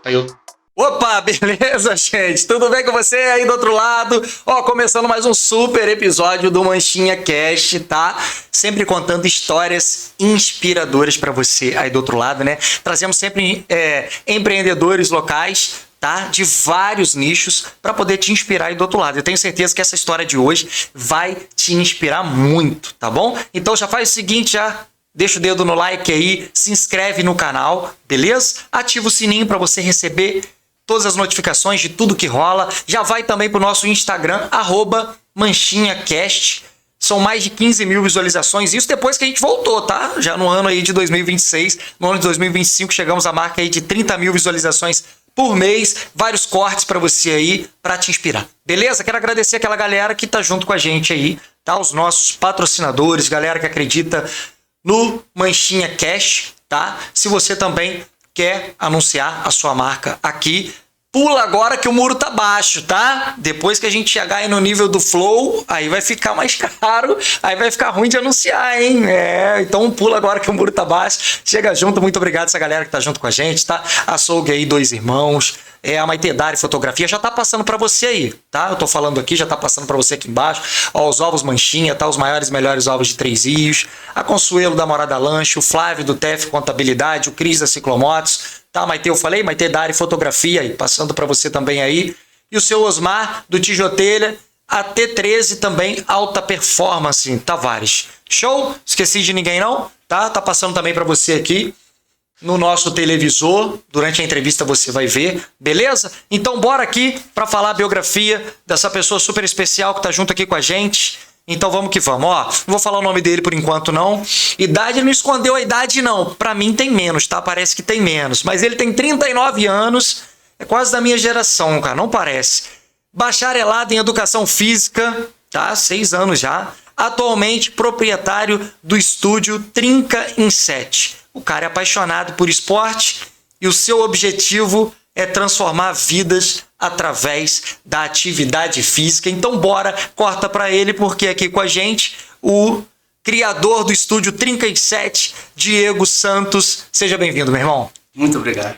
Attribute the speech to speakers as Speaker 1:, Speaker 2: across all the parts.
Speaker 1: Aí eu... Opa, beleza, gente? Tudo bem com você aí do outro lado? Ó, começando mais um super episódio do Manchinha Cast, tá? Sempre contando histórias inspiradoras pra você aí do outro lado, né? Trazemos sempre empreendedores locais, tá? De vários nichos para poder te inspirar aí do outro lado. Eu tenho certeza que essa história de hoje vai te inspirar muito, tá bom? Então já faz o seguinte, já deixa o dedo no like aí, se inscreve no canal, beleza? Ativa o sininho para você receber todas as notificações de tudo que rola. Já vai também pro nosso Instagram, @ManchinhaCast. São mais de 15 mil visualizações. Isso depois que a gente voltou, tá? Já no ano aí de 2026. No ano de 2025 chegamos à marca aí de 30 mil visualizações por mês. Vários cortes para você aí, para te inspirar. Beleza? Quero agradecer aquela galera que tá junto com a gente aí, tá? Os nossos patrocinadores, galera que acredita no Manchinha Cash, tá? Se você também quer anunciar a sua marca aqui, pula agora que o muro tá baixo, tá? Depois que a gente chegar aí no nível do Flow, aí vai ficar mais caro, aí vai ficar ruim de anunciar, hein? Então pula agora que o muro tá baixo. Chega junto, muito obrigado essa galera que tá junto com a gente, tá? Açougue aí, Dois Irmãos, a Maite Dari Fotografia, já tá passando pra você aí, tá? Eu tô falando aqui, já tá passando pra você aqui embaixo. Ó, os ovos Manchinha, tá? Os maiores e melhores ovos de Três Rios. A Consuelo da Morada Lanche, o Flávio do TEF Contabilidade, o Cris da Ciclomotos, tá? Maite, eu falei, Maite Dari Fotografia aí, passando pra você também aí. E o seu Osmar do Tijotelha, a T13 também, Alta Performance, Tavares. Show? Esqueci de ninguém não? Tá? Tá passando também pra você aqui no nosso televisor, durante a entrevista você vai ver, beleza? Então bora aqui para falar a biografia dessa pessoa super especial que tá junto aqui com a gente. Então vamos que vamos, ó, não vou falar o nome dele por enquanto não. Idade, não escondeu a idade não, pra mim tem menos, tá? Parece que tem menos, mas ele tem 39 anos, é quase da minha geração, cara, não parece. Bacharelado em Educação Física, tá? 6 anos já. Atualmente proprietário do estúdio Trinca em 7. O cara é apaixonado por esporte e o seu objetivo é transformar vidas através da atividade física. Então bora, corta para ele, porque aqui com a gente o criador do estúdio 37, Diego Santos. Seja bem-vindo, meu irmão.
Speaker 2: Muito obrigado.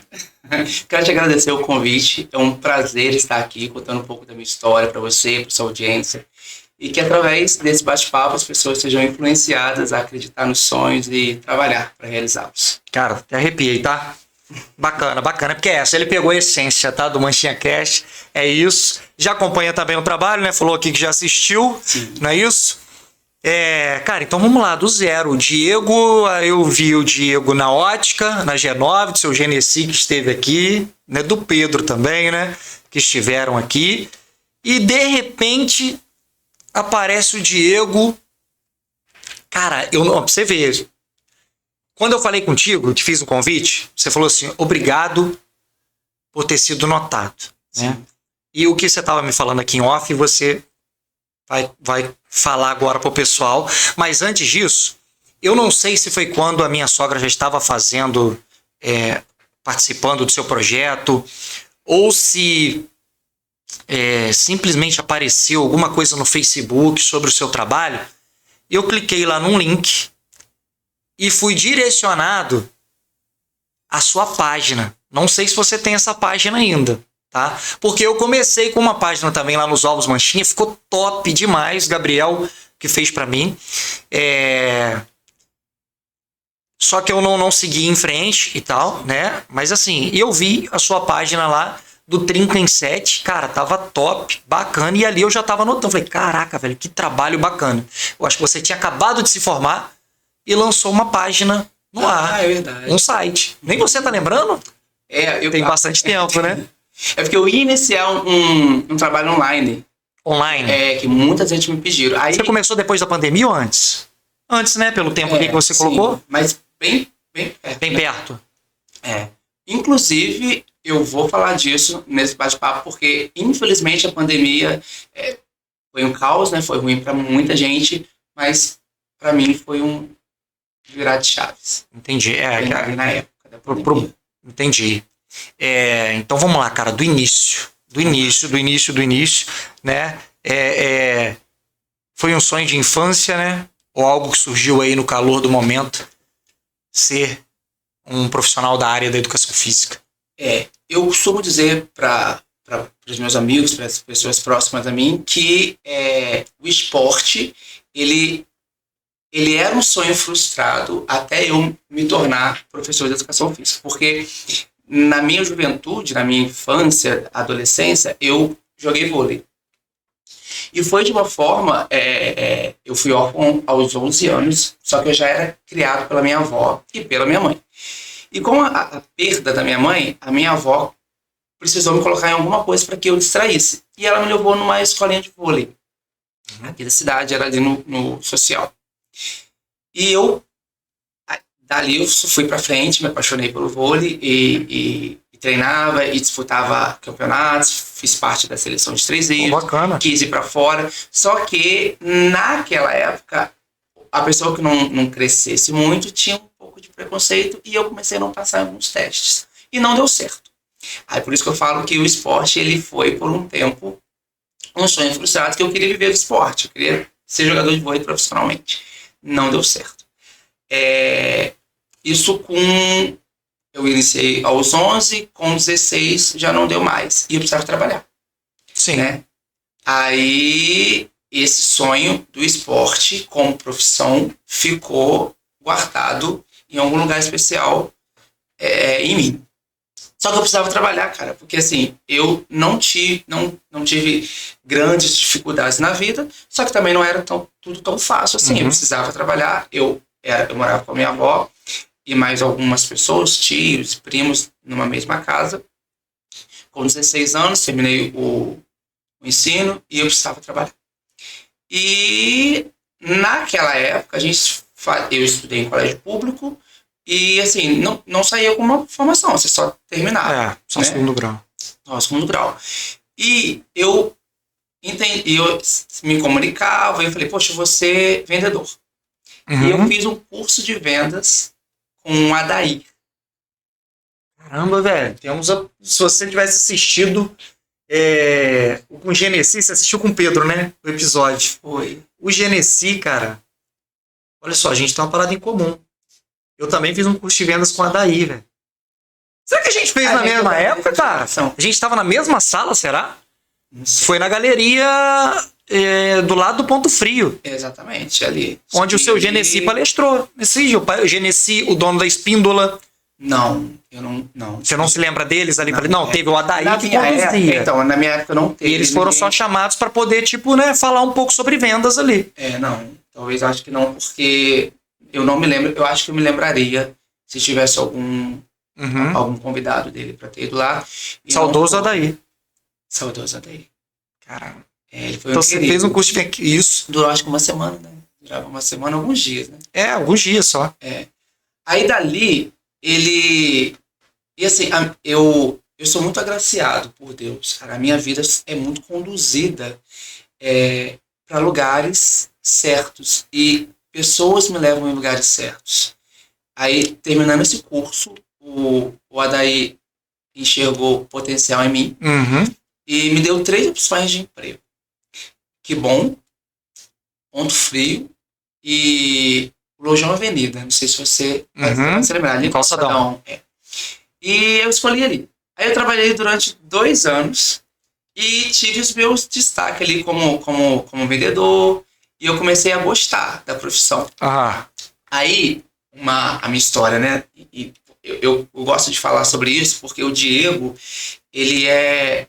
Speaker 2: Quero te agradecer o convite. É um prazer estar aqui contando um pouco da minha história para você, para sua audiência. E que através desse bate-papo as pessoas sejam influenciadas a acreditar nos sonhos e trabalhar para realizá-los.
Speaker 1: Cara, até arrepiei, tá? Bacana, bacana. Porque ele pegou a essência, tá? Do Manchinha Cast. É isso. Já acompanha também o trabalho, né? Falou aqui que já assistiu.
Speaker 2: Sim.
Speaker 1: Não é isso? Cara, então vamos lá, do zero. O Diego, eu vi o Diego na Ótica, na G9, do seu Genesi que esteve aqui, né? Do Pedro também, né? Que estiveram aqui. E de repente aparece o Diego. Cara, pra você ver. Quando eu falei contigo, eu te fiz um convite, você falou assim, obrigado por ter sido notado, né? E o que você estava me falando aqui em off, você vai falar agora pro pessoal. Mas antes disso, eu não sei se foi quando a minha sogra já estava fazendo, participando do seu projeto, ou se simplesmente apareceu alguma coisa no Facebook sobre o seu trabalho. Eu cliquei lá num link e fui direcionado à sua página. Não sei se você tem essa página ainda, tá? Porque eu comecei com uma página também lá nos Ovos Manchinha, ficou top demais, Gabriel que fez pra mim. Só que eu não segui em frente e tal, né? Mas assim, eu vi a sua página lá do Trinca em 7, cara, tava top, bacana, e ali eu já tava notando, falei, caraca, velho, que trabalho bacana. Eu acho que você tinha acabado de se formar e lançou uma página no ar,
Speaker 2: é verdade.
Speaker 1: Um site. Nem você tá lembrando? Tem bastante tempo, né?
Speaker 2: É porque eu ia iniciar um trabalho online.
Speaker 1: Online?
Speaker 2: Que muita gente me pediu. Aí,
Speaker 1: você começou depois da pandemia ou antes? Antes, né? Pelo tempo que você colocou?
Speaker 2: Mas bem perto.
Speaker 1: Bem perto.
Speaker 2: Inclusive, eu vou falar disso nesse bate-papo, porque infelizmente a pandemia foi um caos, né? Foi ruim para muita gente, mas para mim foi um virar de chaves.
Speaker 1: Entendi.
Speaker 2: Na época da pandemia.
Speaker 1: Entendi. Então vamos lá, cara, do início, né? Foi um sonho de infância, né? Ou algo que surgiu aí no calor do momento, ser um profissional da área da educação física?
Speaker 2: Eu costumo dizer para os meus amigos, para as pessoas próximas a mim, que o esporte, ele era um sonho frustrado até eu me tornar professor de educação física. Porque na minha juventude, na minha infância, adolescência, eu joguei vôlei. E foi de uma forma, eu fui órfão aos 11 anos, só que eu já era criado pela minha avó e pela minha mãe. E com a perda da minha mãe, a minha avó precisou me colocar em alguma coisa para que eu distraísse. E ela me levou numa escolinha de vôlei. Aqui da cidade, era ali no social. E dali eu fui para frente, me apaixonei pelo vôlei e treinava e disputava campeonatos, fiz parte da seleção de 3 eixos,
Speaker 1: Bacana.
Speaker 2: quis ir para fora. Só que naquela época, a pessoa que não crescesse muito tinha um pouco de preconceito e eu comecei a não passar em alguns testes. E não deu certo. Aí por isso que eu falo que o esporte, ele foi por um tempo um sonho frustrado, que eu queria viver do esporte, eu queria ser jogador de vôlei profissionalmente. Não deu certo. Isso eu iniciei aos 11, com 16 já não deu mais. E eu precisava trabalhar.
Speaker 1: Sim.
Speaker 2: Né? Aí esse sonho do esporte como profissão ficou guardado em algum lugar especial em mim. Só que eu precisava trabalhar, cara, porque assim, eu não tive grandes dificuldades na vida, só que também não era tudo tão fácil assim. Eu precisava trabalhar, eu morava com a minha avó e mais algumas pessoas, tios, primos, numa mesma casa. Com 16 anos, terminei o ensino e eu precisava trabalhar. E naquela época, eu estudei em colégio público e, assim, não saía com uma formação, você só terminava.
Speaker 1: Só né? Segundo grau.
Speaker 2: Só segundo grau. E eu me comunicava e eu falei, poxa, eu vou ser vendedor. E eu fiz um curso de vendas com o Adair.
Speaker 1: Caramba, velho. Se você tivesse assistido com o Genesi, você assistiu com o Pedro, né? O episódio.
Speaker 2: Foi.
Speaker 1: O Genesi, cara, olha só, a gente tem uma parada em comum. Eu também fiz um curso de vendas com a Adair, velho. Será que a gente fez na mesma época, cara? A gente tava na mesma sala, será? Foi na galeria do lado do Ponto Frio.
Speaker 2: Exatamente, ali.
Speaker 1: Onde o seu Genesi palestrou. O Genesi, o dono da Espíndola.
Speaker 2: Não, eu não.
Speaker 1: Você não se lembra deles ali? Não, teve o Adair que conduzia.
Speaker 2: Então, na minha época não teve.
Speaker 1: E eles foram só chamados para poder, falar um pouco sobre vendas ali.
Speaker 2: Não. Talvez acho que não, porque eu não me lembro. Eu acho que eu me lembraria se tivesse algum convidado dele para ter ido lá.
Speaker 1: Saudoso Adair.
Speaker 2: Saudoso Adair.
Speaker 1: Caramba.
Speaker 2: Ele foi
Speaker 1: então você fez um curso de... Isso.
Speaker 2: Durou acho que uma semana, né? Durava uma semana, alguns dias, né?
Speaker 1: Alguns dias só.
Speaker 2: Aí dali, ele... E assim, eu sou muito agraciado por Deus, cara. A minha vida é muito conduzida para lugares certos. E pessoas me levam em lugares certos. Aí, terminando esse curso, o Adair enxergou potencial em mim e me deu 3 opções de emprego. Que Bom, Ponto Frio e Lojão Avenida. Não sei se você vai se lembrar. Ali no Calçadão. E eu escolhi ali. Aí eu trabalhei durante 2 anos e tive os meus destaques ali como vendedor. E eu comecei a gostar da profissão. Aí, a minha história, né? E eu gosto de falar sobre isso porque o Diego, ele é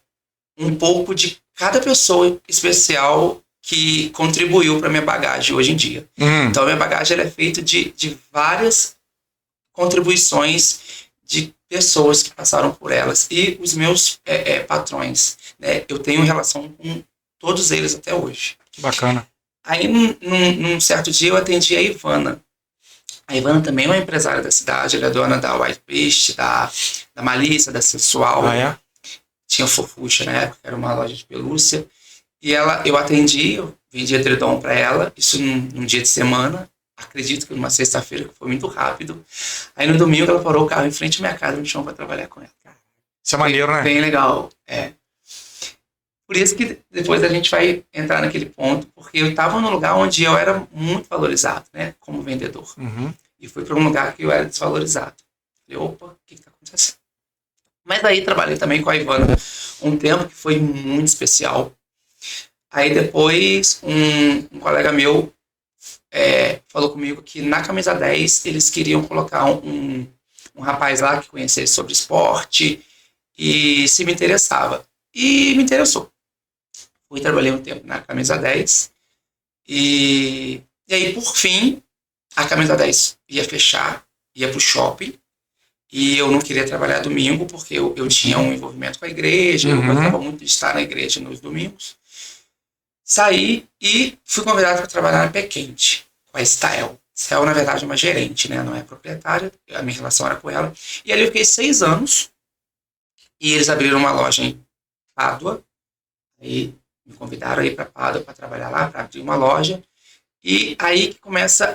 Speaker 2: um pouco de cada pessoa especial que contribuiu para minha bagagem hoje em dia. Então, a minha bagagem ela é feita de várias contribuições de pessoas que passaram por elas. E os meus patrões, né? Eu tenho relação com todos eles até hoje.
Speaker 1: Que bacana.
Speaker 2: Aí, num certo dia, eu atendi a Ivana. A Ivana também é uma empresária da cidade. Ela é dona da White Beast, da Malícia, da Sensual. Tinha Fofuxa na época, era uma loja de pelúcia. E eu atendi, eu vendi edredom para ela, isso num dia de semana. Acredito que numa sexta-feira, que foi muito rápido. Aí no domingo ela parou o carro em frente à minha casa, me chamou para trabalhar com ela.
Speaker 1: Isso é maneiro, né?
Speaker 2: Bem legal, Por isso que depois a gente vai entrar naquele ponto, porque eu estava num lugar onde eu era muito valorizado, né, como vendedor. E fui para um lugar que eu era desvalorizado. Falei, opa, o que está acontecendo? Mas Daí trabalhei também com a Ivana um tempo que foi muito especial. Aí depois um colega meu falou comigo que na camisa 10 eles queriam colocar um rapaz lá que conhecesse sobre esporte e se me interessava. E me interessou. Fui trabalhei um tempo na camisa 10 e aí por fim a camisa 10 ia fechar, ia pro shopping. E eu não queria trabalhar domingo porque eu tinha um envolvimento com a igreja, eu gostava muito de estar na igreja nos domingos. Saí e fui convidado para trabalhar na Pé Quente, com a Stael. Stael, na verdade, é uma gerente, né? Não é proprietária, a minha relação era com ela. E ali eu fiquei 6 anos e eles abriram uma loja em Pádua. Aí me convidaram a ir para Pádua para trabalhar lá, para abrir uma loja. E aí que começa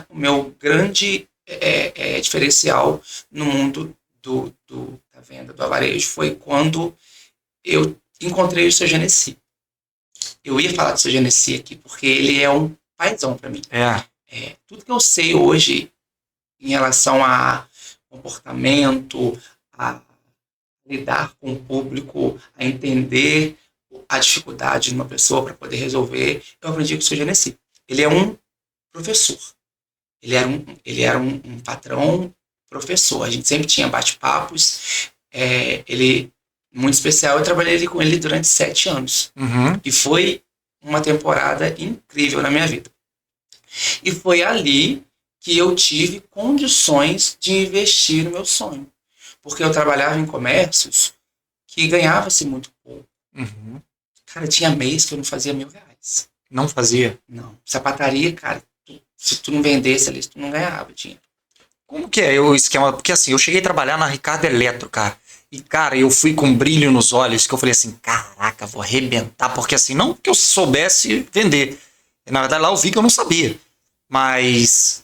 Speaker 2: o meu grande diferencial no mundo da venda, do avarejo. Foi quando eu encontrei o seu Genesi. Eu ia falar do seu Genesi aqui, porque ele é um paizão para mim. Tudo que eu sei hoje em relação a comportamento, a lidar com o público, a entender a dificuldade de uma pessoa para poder resolver, eu aprendi com o seu Genesi. Ele é um professor. Ele era um patrão professor. A gente sempre tinha bate-papos. Ele, muito especial, eu trabalhei com ele durante 7 anos. E foi uma temporada incrível na minha vida. E foi ali que eu tive condições de investir no meu sonho. Porque eu trabalhava em comércios que ganhava-se muito pouco. Cara, tinha mês que eu não fazia R$1.000.
Speaker 1: Não fazia?
Speaker 2: Não. Sapataria, cara, se tu não vendesse ali, tu não ganhava dinheiro.
Speaker 1: Como que é o esquema? Porque assim, eu cheguei a trabalhar na Ricardo Eletro, cara. E, cara, eu fui com brilho nos olhos, que eu falei assim, caraca, vou arrebentar. Porque assim, não que eu soubesse vender. Na verdade, lá eu vi que eu não sabia. Mas,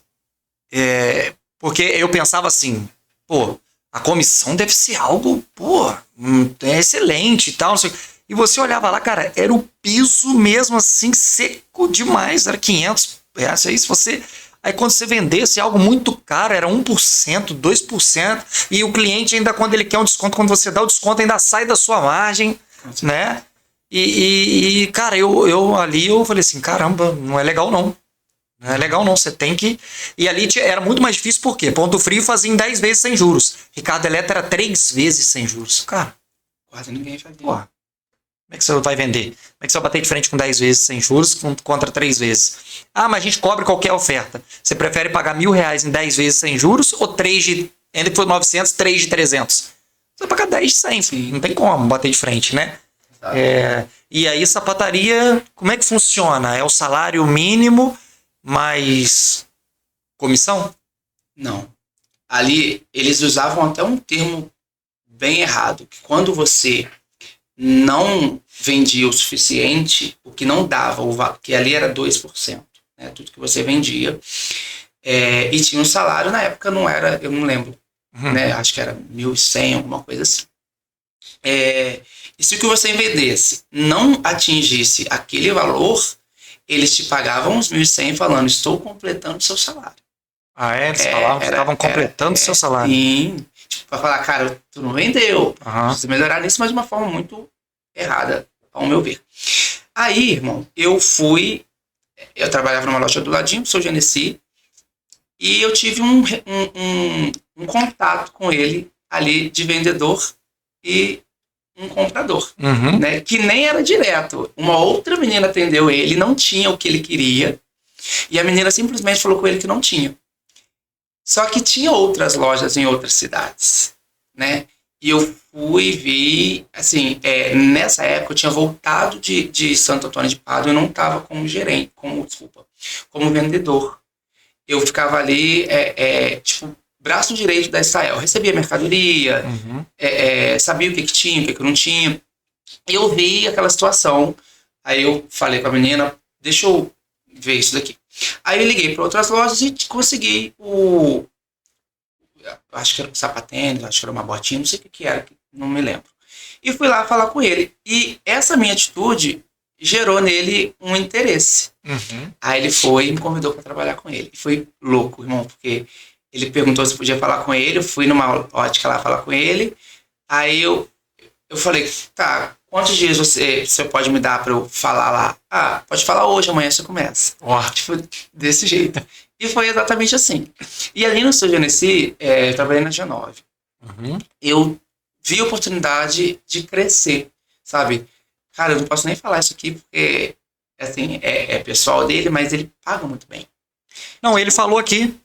Speaker 1: porque eu pensava assim, pô, a comissão deve ser algo, pô, excelente e tal, não sei. E você olhava lá, cara, era o piso mesmo assim, seco demais, era R$500. Aí se você... Aí quando você vendesse algo muito caro, era 1%, 2%, e o cliente ainda, quando ele quer um desconto, quando você dá o desconto, ainda sai da sua margem, né? E cara, eu ali eu falei assim, caramba, não é legal não. Não é legal não, você tem que... E ali era muito mais difícil, por quê? Ponto Frio fazia em 10 vezes sem juros. Ricardo Eletro era 3 vezes sem juros. Cara,
Speaker 2: quase ninguém fazia.
Speaker 1: Porra. Como é que você vai vender? Como é que você vai bater de frente com 10 vezes sem juros contra 3 vezes? Ah, mas a gente cobre qualquer oferta. Você prefere pagar R$1.000 em 10 vezes sem juros ou 3 de... Ainda que for 900, 3 de 300? Você vai pagar 10 de 100, filho. Não tem como bater de frente, né? E aí, sapataria, como é que funciona? É o salário mínimo mais comissão?
Speaker 2: Não. Ali, eles usavam até um termo bem errado, que quando você não vendia o suficiente, o que não dava, que ali era 2%, né, tudo que você vendia, e tinha um salário, na época não era, eu não lembro, né, acho que era 1.100, alguma coisa assim. E se o que você vendesse não atingisse aquele valor, eles te pagavam uns 1.100 falando, estou completando o seu salário.
Speaker 1: Ah, eles falavam que estavam completando o seu salário.
Speaker 2: Sim, tipo, pra falar, cara, tu não vendeu, precisa melhorar nisso, mas de uma forma muito errada, ao meu ver. Aí, irmão, eu trabalhava numa loja do ladinho, sou Genesi, e eu tive um contato com ele ali de vendedor e um comprador, né, que nem era direto. Uma outra menina atendeu ele, não tinha o que ele queria, e a menina simplesmente falou com ele que não tinha. Só que tinha outras lojas em outras cidades, né? E eu vi, assim, nessa época eu tinha voltado de Santo Antônio de Pádua e eu não estava como gerente, como vendedor. Eu ficava ali, tipo, braço direito da Israel. Recebia mercadoria, sabia o que tinha, o que não tinha. E eu vi aquela situação. Aí eu falei com a menina, deixa eu ver isso daqui. Aí eu liguei para outras lojas e consegui acho que era um sapatênis, acho que era uma botinha, não sei o que era, não me lembro. E fui lá falar com ele. E essa minha atitude gerou nele um interesse. Aí ele foi e me convidou para trabalhar com ele. E foi louco, irmão, porque ele perguntou se podia falar com ele, eu fui numa ótica lá falar com ele. Aí eu falei, tá, quantos dias você pode me dar pra eu falar lá? Ah, pode falar hoje, amanhã você começa. Tipo, desse jeito. E foi exatamente assim. E ali no Seu Genesi, eu trabalhei na G9. Eu vi a oportunidade de crescer, sabe? Cara, eu não posso nem falar isso aqui porque, assim, é pessoal dele, mas ele paga muito bem.
Speaker 1: Não, ele falou aqui.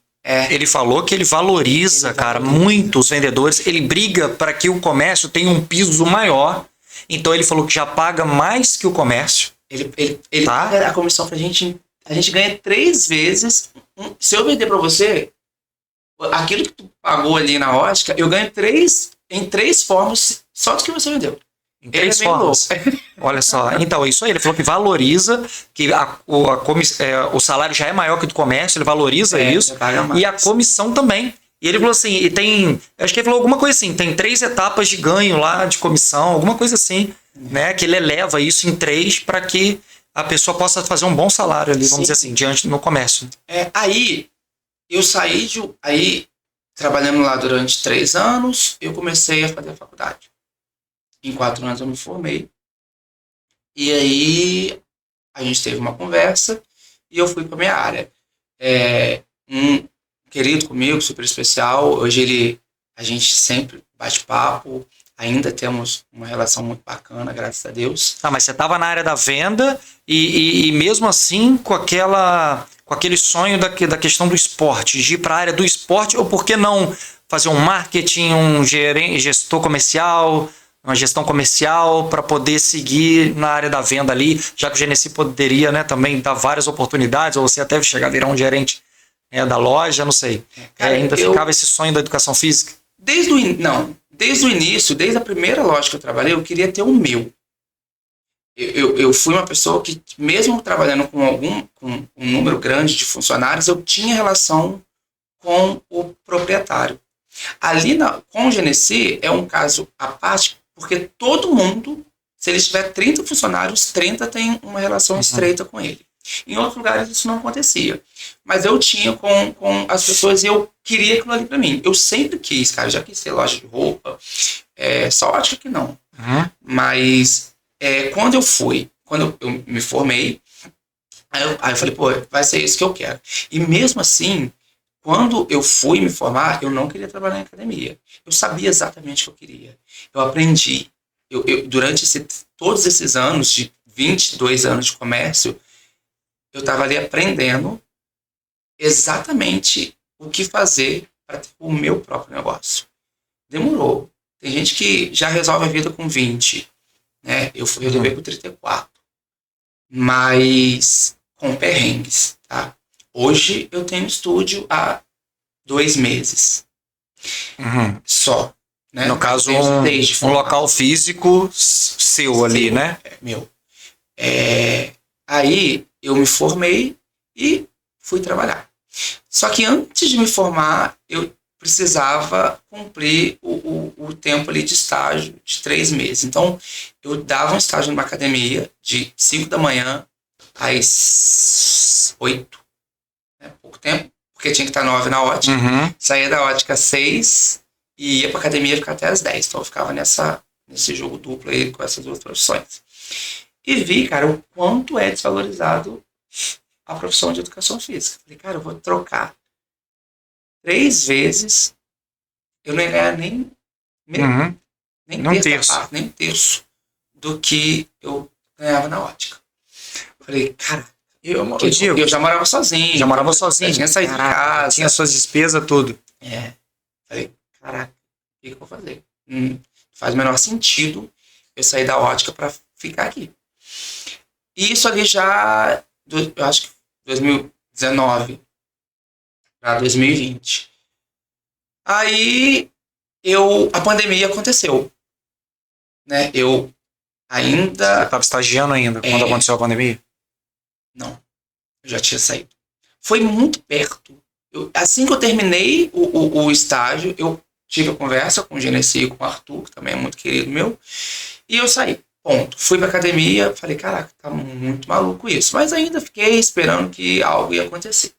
Speaker 1: Ele falou que ele valoriza, cara, muito os vendedores. Ele briga para que o comércio tenha um piso maior. Então ele falou que já paga mais que o comércio.
Speaker 2: Ele paga a comissão pra gente. A gente ganha 3 vezes. Se eu vender pra você, aquilo que tu pagou ali na ótica, eu ganho em 3 formas só do que você vendeu.
Speaker 1: Em 3 formas. Olha só. Então, isso aí. Ele falou que valoriza, que o salário já é maior que o do comércio, ele valoriza isso. E a comissão também. E ele falou assim, e tem... Acho que ele falou alguma coisa assim, tem 3 etapas de ganho lá, de comissão, alguma coisa assim, né? Que ele eleva isso em 3 para que a pessoa possa fazer um bom salário ali, vamos dizer assim, diante do comércio.
Speaker 2: Aí, eu saí aí, trabalhando lá durante 3 anos, eu comecei a fazer a faculdade. Em 4 anos eu me formei. E aí a gente teve uma conversa e eu fui para minha área. Um querido comigo, super especial. Hoje a gente sempre bate papo. Ainda temos uma relação muito bacana, graças a Deus.
Speaker 1: Mas você estava na área da venda e mesmo assim com aquele sonho da questão do esporte, de ir para a área do esporte, ou por que não fazer um marketing, um gestor comercial, uma gestão comercial para poder seguir na área da venda ali, já que o Genesi poderia, né, também dar várias oportunidades, ou você até chegar a virar um gerente da loja, não sei. Ainda ficava esse sonho da educação física?
Speaker 2: Desde o início, desde a primeira loja que eu trabalhei, eu queria ter o meu. Eu fui uma pessoa que, mesmo trabalhando com um número grande de funcionários, eu tinha relação com o proprietário. Ali com o Genesi é um caso à parte, porque todo mundo, se ele tiver 30 funcionários, 30 tem uma relação estreita com ele. Em outros lugares isso não acontecia. Mas eu tinha com as pessoas e eu queria aquilo ali pra mim. Eu sempre quis, cara, já quis ter loja de roupa, só acho que não. Mas quando eu me formei, aí eu falei, pô, vai ser isso que eu quero. E mesmo assim, quando eu fui me formar, eu não queria trabalhar em academia. Eu sabia exatamente o que eu queria. Eu aprendi. Durante todos esses anos, de 22 anos de comércio, eu estava ali aprendendo exatamente o que fazer para ter o meu próprio negócio. Demorou. Tem gente que já resolve a vida com 20. Né? Eu fui resolver com 34. Mas com perrengues, tá? Hoje eu tenho estúdio há 2 meses. Só. Né?
Speaker 1: No caso, um local físico seu ali, né?
Speaker 2: Meu. Aí eu me formei e fui trabalhar. Só que antes de me formar, eu precisava cumprir o tempo ali de estágio de 3 meses. Então, eu dava um estágio numa academia de 5 da manhã às 8. Né? Pouco tempo, porque tinha que estar 9 na ótica. Saía da ótica às 6 e ia pra academia ficar até às 10. Então, eu ficava nesse jogo duplo aí com essas duas profissões. E vi, cara, o quanto é desvalorizado a profissão de educação física. Falei, cara, eu vou trocar 3 vezes, eu não ia ganhar nem um terço do que eu ganhava na ótica. Falei, cara, eu já morava sozinho.
Speaker 1: Já morava sozinho.
Speaker 2: Tinha saído de casa.
Speaker 1: Tinha suas despesas, tudo.
Speaker 2: Falei, caraca, o que eu vou fazer? Faz o menor sentido eu sair da ótica para ficar aqui. E isso ali já, eu acho que 2019 para 2020. Aí a pandemia aconteceu. Né? Eu ainda...
Speaker 1: Você estava estagiando ainda quando aconteceu a pandemia?
Speaker 2: Não, eu já tinha saído. Foi muito perto. Assim que eu terminei o estágio, eu tive a conversa com o Genesi e com o Arthur, que também é muito querido meu, e eu saí. Ponto. Fui pra academia, falei, caraca, tá muito maluco isso. Mas ainda fiquei esperando que algo ia acontecer.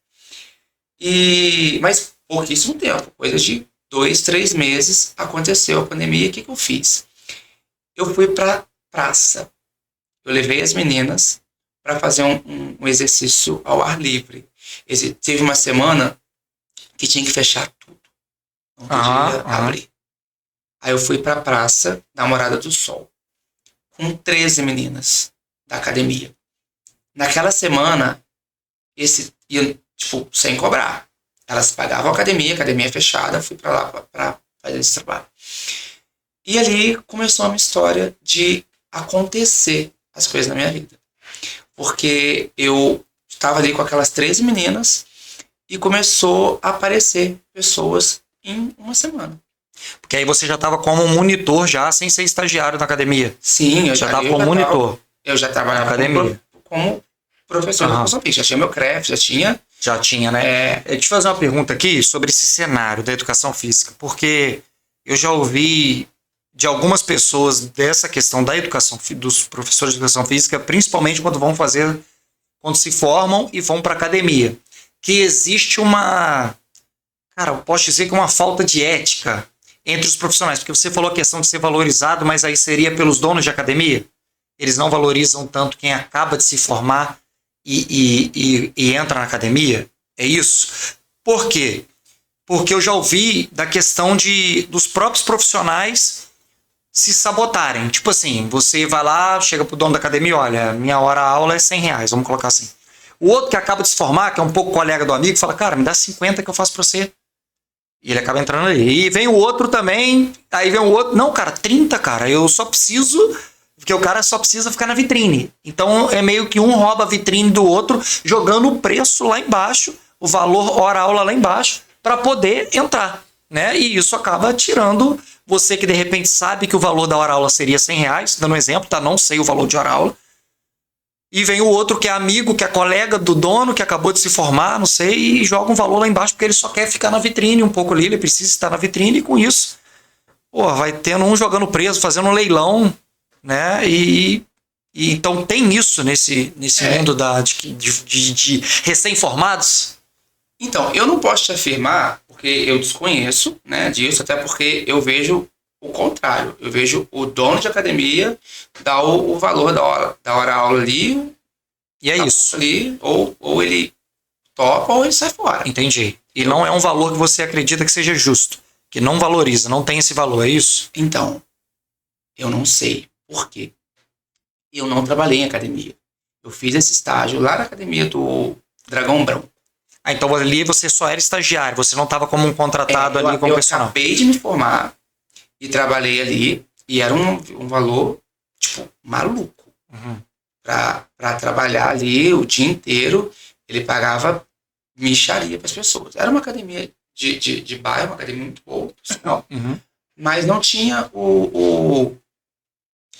Speaker 2: Mas pouquíssimo tempo, coisa de 2, 3 meses, aconteceu a pandemia. O que eu fiz? Eu fui para praça. Eu levei as meninas para fazer um exercício ao ar livre. Teve uma semana que tinha que fechar tudo. Não podia abrir. Aí eu fui para a praça da Morada do Sol, com 13 meninas da academia. Naquela semana, ia, tipo, sem cobrar. Elas pagavam a academia fechada, fui para lá para fazer esse trabalho. E ali começou a minha história de acontecer as coisas na minha vida. Porque eu estava ali com aquelas 13 meninas e começou a aparecer pessoas em uma semana.
Speaker 1: Porque aí você já estava como monitor já, sem ser estagiário na academia.
Speaker 2: Sim, eu
Speaker 1: já estava como monitor.
Speaker 2: Eu já trabalhava na academia como professor de educação física. Já tinha meu CREF, Já tinha,
Speaker 1: né? Deixa eu te fazer uma pergunta aqui sobre esse cenário da educação física. Porque eu já ouvi de algumas pessoas dessa questão da educação, dos professores de educação física, principalmente quando se formam e vão para academia. Que existe eu posso dizer que uma falta de ética entre os profissionais, porque você falou a questão de ser valorizado, mas aí seria pelos donos de academia? Eles não valorizam tanto quem acaba de se formar e entra na academia? É isso? Por quê? Porque eu já ouvi da questão dos próprios profissionais se sabotarem. Tipo assim, você vai lá, chega pro dono da academia, olha, minha hora-aula é R$100, vamos colocar assim. O outro que acaba de se formar, que é um pouco colega do amigo, fala, cara, me dá 50 que eu faço pra você. E ele acaba entrando ali. E vem o outro também, aí vem o outro, não, cara, 30, cara, eu só preciso, porque o cara só precisa ficar na vitrine. Então é meio que um rouba a vitrine do outro, jogando o preço lá embaixo, o valor hora-aula lá embaixo, para poder entrar, né? E isso acaba tirando você que de repente sabe que o valor da hora-aula seria R$100, dando um exemplo, tá? Não sei o valor de hora-aula. E vem o outro que é amigo, que é colega do dono, que acabou de se formar, não sei, e joga um valor lá embaixo porque ele só quer ficar na vitrine um pouco ali, ele precisa estar na vitrine e com isso, vai tendo um jogando preso, fazendo um leilão, né? E então tem isso nesse mundo de recém-formados?
Speaker 2: Então, eu não posso te afirmar, porque eu desconheço, né, disso, até porque eu vejo o contrário. Eu vejo o dono de academia dar o valor da hora-aula ali.
Speaker 1: E é isso.
Speaker 2: Ali, ou ele topa ou ele sai fora.
Speaker 1: Entendi. E não é um valor que você acredita que seja justo. Que não valoriza, não tem esse valor, é isso?
Speaker 2: Então, eu não sei por quê. Eu não trabalhei em academia. Eu fiz esse estágio lá na academia do Dragão Branco.
Speaker 1: Então ali você só era estagiário, você não estava como um contratado ali como profissional.
Speaker 2: Eu acabei de me formar e trabalhei ali, e era um valor, tipo, maluco.
Speaker 1: Uhum.
Speaker 2: Pra trabalhar ali o dia inteiro, ele pagava mixaria para as pessoas. Era uma academia de bairro, uma academia muito boa, pessoal, mas não tinha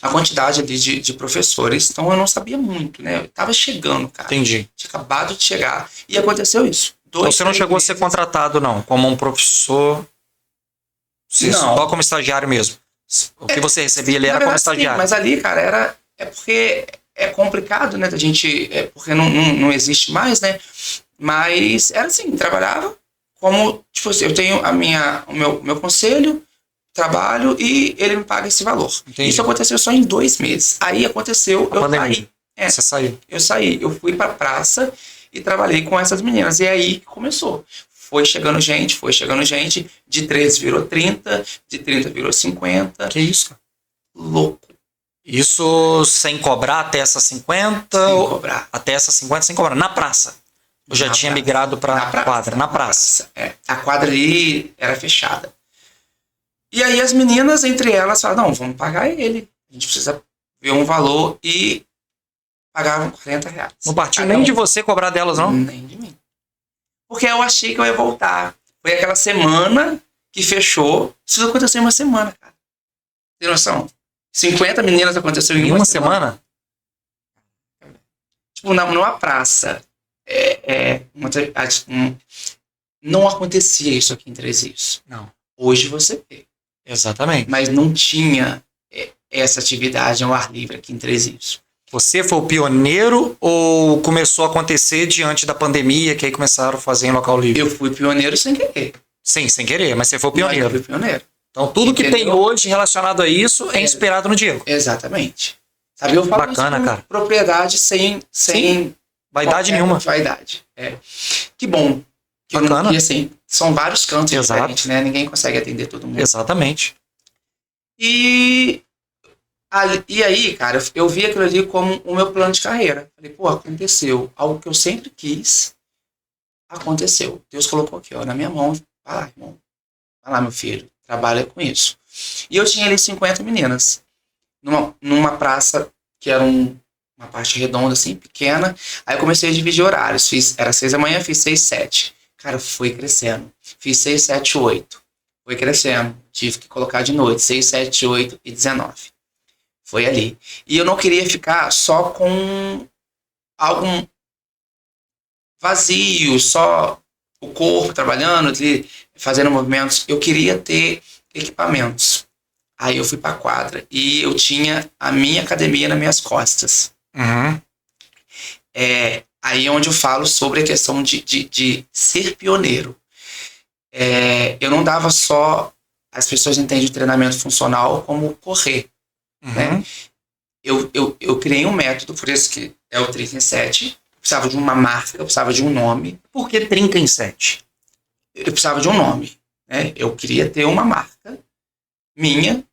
Speaker 2: a quantidade ali de professores, então eu não sabia muito, né? Eu tava chegando, cara.
Speaker 1: Entendi.
Speaker 2: Tinha acabado de chegar, e aconteceu isso.
Speaker 1: Então você não chegou a ser contratado, não, como um professor, só como estagiário mesmo. O que você recebia ali era como estagiário.
Speaker 2: Sim, mas ali, cara, é porque é complicado, né, da gente, porque não existe mais, né? Mas era assim, trabalhava como, tipo assim, eu tenho o meu conselho, trabalho e ele me paga esse valor.
Speaker 1: Entendi.
Speaker 2: Isso aconteceu só em 2 meses. Aí aconteceu, eu saí.
Speaker 1: Você saiu.
Speaker 2: Eu saí, eu fui pra praça e trabalhei com essas meninas. E aí começou. Foi chegando gente, de 13 virou 30, de 30 virou 50.
Speaker 1: Que isso?
Speaker 2: Louco.
Speaker 1: Isso sem cobrar até essas 50?
Speaker 2: Sem cobrar.
Speaker 1: Até essas 50 sem cobrar. Na praça? Eu já tinha migrado pra quadra? Na praça.
Speaker 2: A quadra ali era fechada. E aí as meninas, entre elas, falaram, não, vamos pagar ele. A gente precisa ver um valor e pagavam R$40.
Speaker 1: Não partiu nem de você cobrar delas, não?
Speaker 2: Nem de mim. Porque eu achei que eu ia voltar. Foi aquela semana que fechou. Isso aconteceu em uma semana, cara. Tem noção? 50 meninas aconteceu em uma semana. Tipo, numa praça. Não acontecia isso aqui em Três Rios.
Speaker 1: Não.
Speaker 2: Hoje você vê.
Speaker 1: Exatamente.
Speaker 2: Mas não tinha essa atividade ao ar livre aqui em Três Rios.
Speaker 1: Você foi o pioneiro ou começou a acontecer diante da pandemia, que aí começaram a fazer em local livre?
Speaker 2: Eu fui pioneiro sem querer.
Speaker 1: Sim, sem querer, mas você foi o
Speaker 2: Mas eu
Speaker 1: pioneiro.
Speaker 2: fui pioneiro.
Speaker 1: Então tudo que tem
Speaker 2: Entendeu?
Speaker 1: hoje relacionado a isso é inspirado no Diego.
Speaker 2: Exatamente. Sabe, eu falo
Speaker 1: Bacana,
Speaker 2: isso com
Speaker 1: cara.
Speaker 2: propriedade sem
Speaker 1: Vaidade
Speaker 2: qualquer
Speaker 1: nenhuma.
Speaker 2: Vaidade. Que bom.
Speaker 1: Bacana.
Speaker 2: E assim, são vários cantos
Speaker 1: Exato.
Speaker 2: diferentes, né? Ninguém consegue atender todo mundo.
Speaker 1: Exatamente.
Speaker 2: E aí, cara, eu vi aquilo ali como o meu plano de carreira. Falei, pô, aconteceu. Algo que eu sempre quis, aconteceu. Deus colocou aqui, ó, na minha mão. Vai lá, irmão. Vai lá, meu filho. Trabalha com isso. E eu tinha ali 50 meninas. Numa praça que era uma parte redonda, assim, pequena. Aí eu comecei a dividir horários. Era 6 da manhã, fiz 6, 7. Cara, foi crescendo. Fiz 6, 7, 8. Foi crescendo. Tive que colocar de noite. 6, 7, 8 e 19. Foi ali. E eu não queria ficar só com algo vazio, só o corpo trabalhando, fazendo movimentos. Eu queria ter equipamentos. Aí eu fui pra quadra e eu tinha a minha academia nas minhas costas.
Speaker 1: Uhum.
Speaker 2: Aí é onde eu falo sobre a questão de ser pioneiro. Eu não dava só... As pessoas entendem o treinamento funcional como correr.
Speaker 1: Uhum.
Speaker 2: Né? Eu criei um método, por isso que é o Trinca em 7. Eu precisava de uma marca, eu precisava de um nome.
Speaker 1: Por que Trinca em 7?
Speaker 2: Eu precisava de um nome. Né? Eu queria ter uma marca minha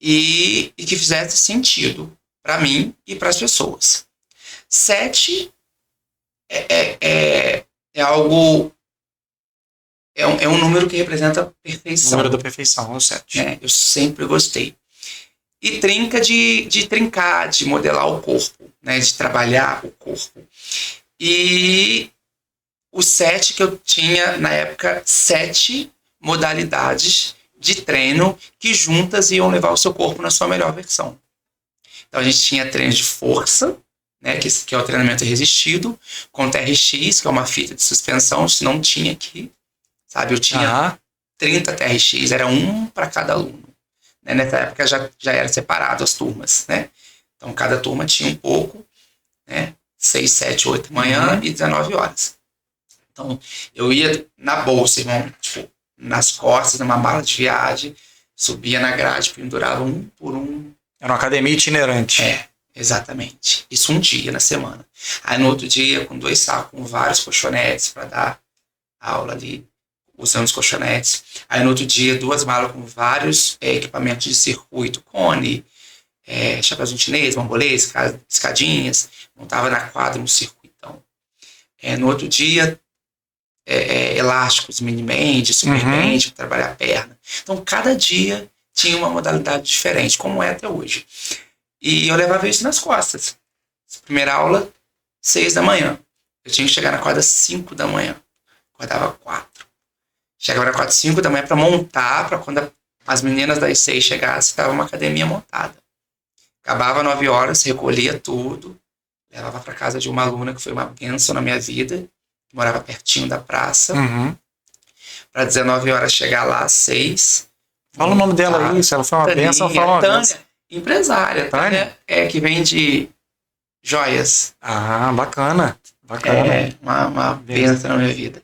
Speaker 2: e que fizesse sentido para mim e para as pessoas. 7 é algo... É um número que representa perfeição.
Speaker 1: O número da perfeição, é o 7.
Speaker 2: Eu sempre gostei. E trinca de trincar, de modelar o corpo, né? De trabalhar o corpo. E o 7 que eu tinha, na época, 7 modalidades de treino que juntas iam levar o seu corpo na sua melhor versão. Então a gente tinha treino de força, né? Que é o treinamento resistido, com TRX, que é uma fita de suspensão, se não tinha aqui. Sabe, eu tinha 30 TRX, era um para cada aluno. Né? Nessa época já era separado as turmas, né? Então cada turma tinha um pouco, né? 6, 7, 8 da manhã e 19 horas. Então eu ia na bolsa, irmão, tipo, nas costas, numa mala de viagem, subia na grade, pendurava um por um.
Speaker 1: Era uma academia itinerante.
Speaker 2: Exatamente. Isso um dia na semana. Aí no outro dia, com 2 sacos, com vários colchonetes para dar aula ali, usando os colchonetes. Aí no outro dia, 2 malas com vários equipamentos de circuito, cone, chapéuzinho chinês, bambolê, escadinhas, montava na quadra um circuitão. No outro dia, elásticos, mini-band, super-band, para trabalhar a perna. Então, cada dia tinha uma modalidade diferente, como é até hoje. E eu levava isso nas costas. Primeira aula, 6 da manhã. Eu tinha que chegar na quadra 5 da manhã. Acordava 4. Chegava na 4, 5 da manhã para montar, para quando as meninas das 6 chegassem, estava uma academia montada. Acabava 9 horas, recolhia tudo, levava para casa de uma aluna que foi uma bênção na minha vida, que morava pertinho da praça, para 19 horas chegar lá às 6.
Speaker 1: Fala o nome dela aí, se ela foi uma bênção, fala uma
Speaker 2: Tânia,
Speaker 1: bênção.
Speaker 2: empresária. Tânia que vende joias.
Speaker 1: Ah, bacana. Bacana.
Speaker 2: Uma bênção na minha vida.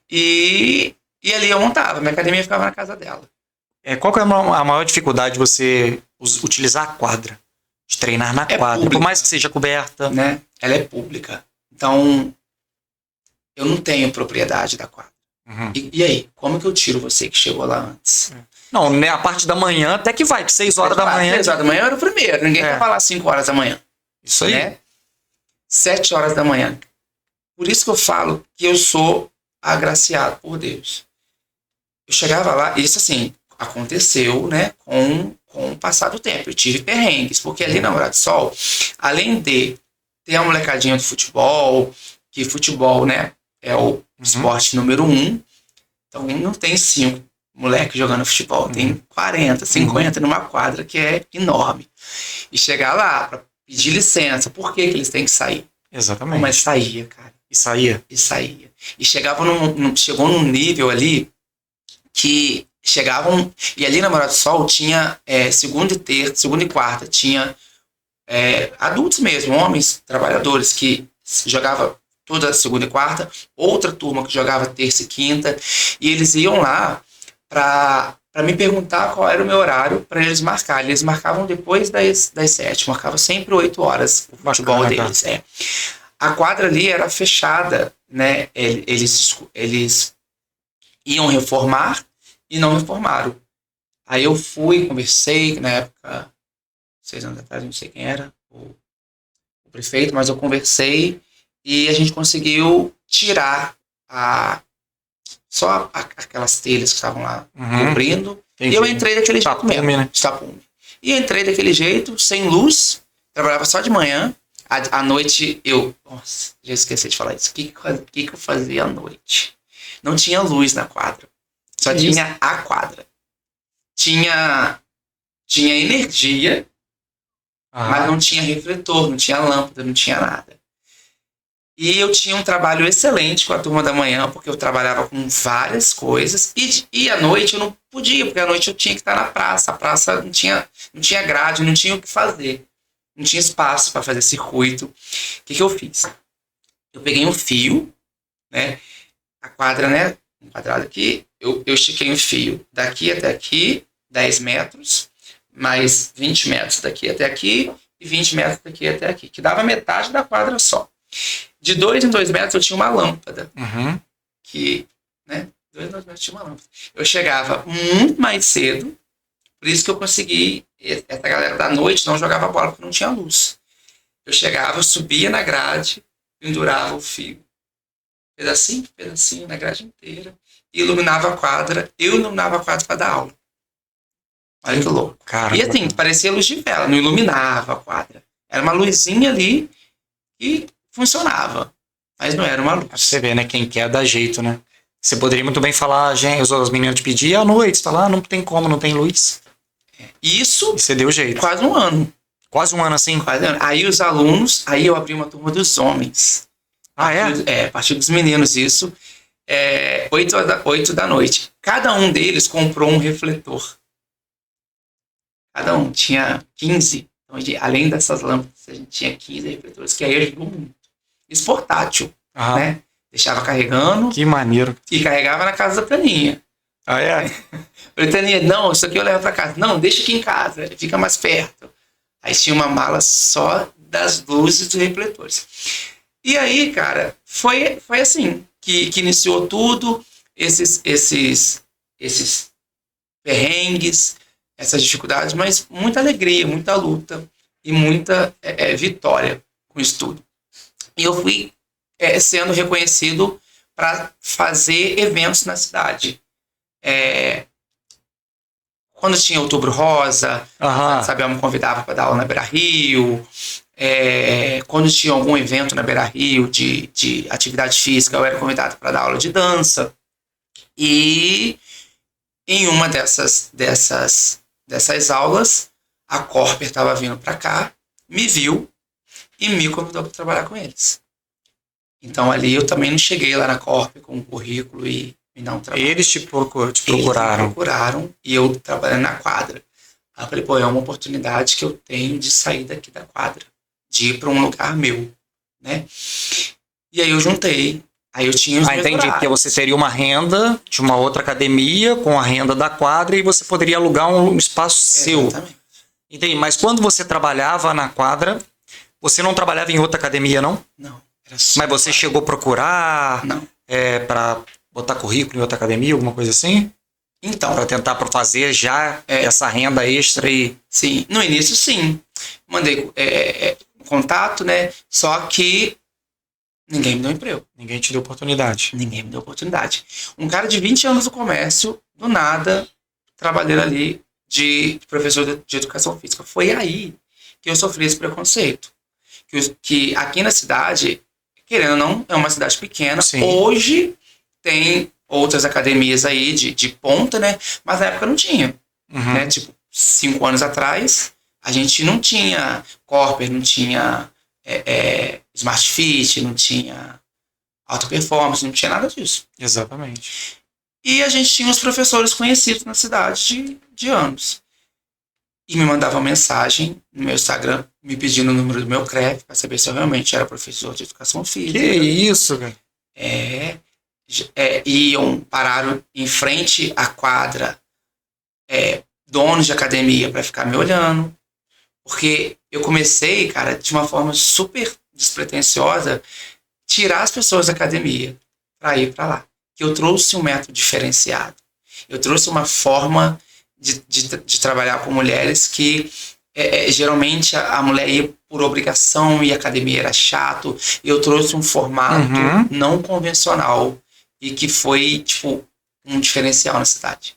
Speaker 2: E ali eu montava, minha academia ficava na casa dela.
Speaker 1: Qual que é a maior dificuldade de você utilizar a quadra? De treinar na quadra,
Speaker 2: pública,
Speaker 1: por mais que seja coberta.
Speaker 2: Né? Ela é pública. Então, eu não tenho propriedade da quadra. E aí, como que eu tiro você que chegou lá antes?
Speaker 1: Não, né, a parte da manhã até que vai, que 6 horas da manhã.
Speaker 2: 6 horas da manhã eu era o primeiro, ninguém quer falar 5 horas da manhã.
Speaker 1: Isso aí.
Speaker 2: Né? 7 horas da manhã. Por isso que eu falo que eu sou agraciado por Deus. Eu chegava lá, isso assim, aconteceu, né, com o passar do tempo. Eu tive perrengues, porque ali na Morada do Sol, além de ter a molecadinha do futebol, que futebol, né, é o esporte número 1, então não tem 5 moleques jogando futebol, tem 40, 50 numa quadra que é enorme. E chegar lá para pedir licença, por que eles têm que sair?
Speaker 1: Exatamente.
Speaker 2: Mas saía, cara.
Speaker 1: E saía.
Speaker 2: E chegou num nível ali que chegavam... E ali na Morada do Sol tinha segunda e quarta, tinha adultos mesmo, homens, trabalhadores, que jogavam toda segunda e quarta, outra turma que jogava terça e quinta, e eles iam lá para me perguntar qual era o meu horário para eles marcarem. Eles marcavam depois das 7, marcavam sempre 8 horas o futebol
Speaker 1: Bacana,
Speaker 2: deles. A quadra ali era fechada, né? Eles iam reformar e não reformaram. Aí eu fui, conversei, na época, 6 anos atrás, não sei quem era, o prefeito, mas eu conversei e a gente conseguiu tirar aquelas telhas que estavam lá cobrindo.
Speaker 1: Entendi.
Speaker 2: E eu entrei daquele jeito mesmo.
Speaker 1: Né?
Speaker 2: Tapume. E entrei daquele jeito, sem luz, trabalhava só de manhã. À noite Nossa, já esqueci de falar isso. O que eu fazia à noite? Não tinha luz na quadra. Só tinha a quadra. Tinha energia, mas não tinha refletor, não tinha lâmpada, não tinha nada. E eu tinha um trabalho excelente com a turma da manhã, porque eu trabalhava com várias coisas. E à noite eu não podia, porque à noite eu tinha que estar na praça. A praça não tinha grade, não tinha o que fazer. Não tinha espaço para fazer circuito. O que eu fiz? Eu peguei um fio, né? A quadra, né? Um quadrado aqui. Eu estiquei um fio daqui até aqui, 10 metros, mais 20 metros daqui até aqui e 20 metros daqui até aqui, que dava metade da quadra só. De 2 em 2 metros eu tinha uma lâmpada. Que, né? 2 em 2 metros tinha uma lâmpada. Eu chegava muito mais cedo, por isso que eu consegui. Essa galera da noite não jogava bola porque não tinha luz. Eu chegava, subia na grade, pendurava o fio. Pedacinho por pedacinho, na grade inteira. E iluminava a quadra. Eu iluminava a quadra para dar aula. Olha que louco.
Speaker 1: Caramba.
Speaker 2: E assim, parecia luz de vela, não iluminava a quadra. Era uma luzinha ali e funcionava. Mas não era uma luz.
Speaker 1: Você vê, né? Quem quer dá jeito, né? Você poderia muito bem falar, gente, os meninos te pediam à noite, você fala, não tem como, não tem luz.
Speaker 2: Isso.
Speaker 1: E você deu jeito.
Speaker 2: Quase um ano.
Speaker 1: Quase um ano assim?
Speaker 2: Quase um ano. Aí os alunos, aí eu abri uma turma dos homens. A partir dos meninos, isso. 8 da noite. Cada um deles comprou um refletor. Cada um tinha 15. Então, além dessas lâmpadas, a gente tinha 15 refletores, que aí ajudou muito. Isso portátil, né? Deixava carregando.
Speaker 1: Que maneiro.
Speaker 2: E carregava na casa da Taninha. Falei, Taninha, não, isso aqui eu levo pra casa. Não, deixa aqui em casa, fica mais perto. Aí tinha uma mala só das luzes dos refletores. E aí, cara, foi assim que iniciou tudo, esses perrengues, essas dificuldades, mas muita alegria, muita luta e muita vitória com isso tudo. E eu fui sendo reconhecido para fazer eventos na cidade. Quando tinha Outubro Rosa, a Isabel me convidava para dar aula na Beira Rio. Quando tinha algum evento na Beira Rio de atividade física, eu era convidado para dar aula de dança. E em uma dessas aulas, a Corper estava vindo para cá, me viu e me convidou para trabalhar com eles. Então ali eu também não cheguei lá na Corper com um currículo e não trabalhei.
Speaker 1: Eles te procuraram.
Speaker 2: Eles me procuraram e eu trabalhando na quadra. Aí eu falei, pô, é uma oportunidade que eu tenho de sair daqui da quadra, de ir para um lugar meu, né? E aí eu juntei. Aí eu tinha os meus
Speaker 1: entendi,
Speaker 2: horários.
Speaker 1: porque você teria uma renda de uma outra academia com a renda da quadra e você poderia alugar um espaço seu.
Speaker 2: Exatamente.
Speaker 1: Entendi, mas quando você trabalhava na quadra, você não trabalhava em outra academia, não?
Speaker 2: Não. Era só
Speaker 1: mas você chegou a procurar para botar currículo em outra academia, alguma coisa assim?
Speaker 2: Então.
Speaker 1: Para tentar fazer já essa renda extra e...
Speaker 2: Sim, no início sim. Mandei contato, né? Só que ninguém me deu emprego.
Speaker 1: Ninguém te deu oportunidade.
Speaker 2: Ninguém me deu oportunidade. Um cara de 20 anos no comércio, do nada, trabalhando ali de professor de educação física. Foi aí que eu sofri esse preconceito. Que aqui na cidade, querendo ou não, é uma cidade pequena.
Speaker 1: Sim.
Speaker 2: Hoje tem outras academias aí de ponta, né? Mas na época não tinha. Né? Tipo, 5 anos atrás, a gente não tinha Corper, não tinha Smart Fit, não tinha Alta Performance, não tinha nada disso.
Speaker 1: Exatamente.
Speaker 2: E a gente tinha uns professores conhecidos na cidade de anos. e me mandavam mensagem no meu Instagram, me pedindo o número do meu CREF, para saber se eu realmente era professor de educação física.
Speaker 1: Que isso, velho?
Speaker 2: Iam, pararam em frente à quadra, donos de academia, para ficar me olhando. Porque eu comecei, cara, de uma forma super despretensiosa, tirar as pessoas da academia para ir para lá. Que eu trouxe um método diferenciado. Eu trouxe uma forma de trabalhar com mulheres que geralmente a mulher ia por obrigação e a academia era chato. Eu trouxe um formato não convencional e que foi, tipo, um diferencial na cidade.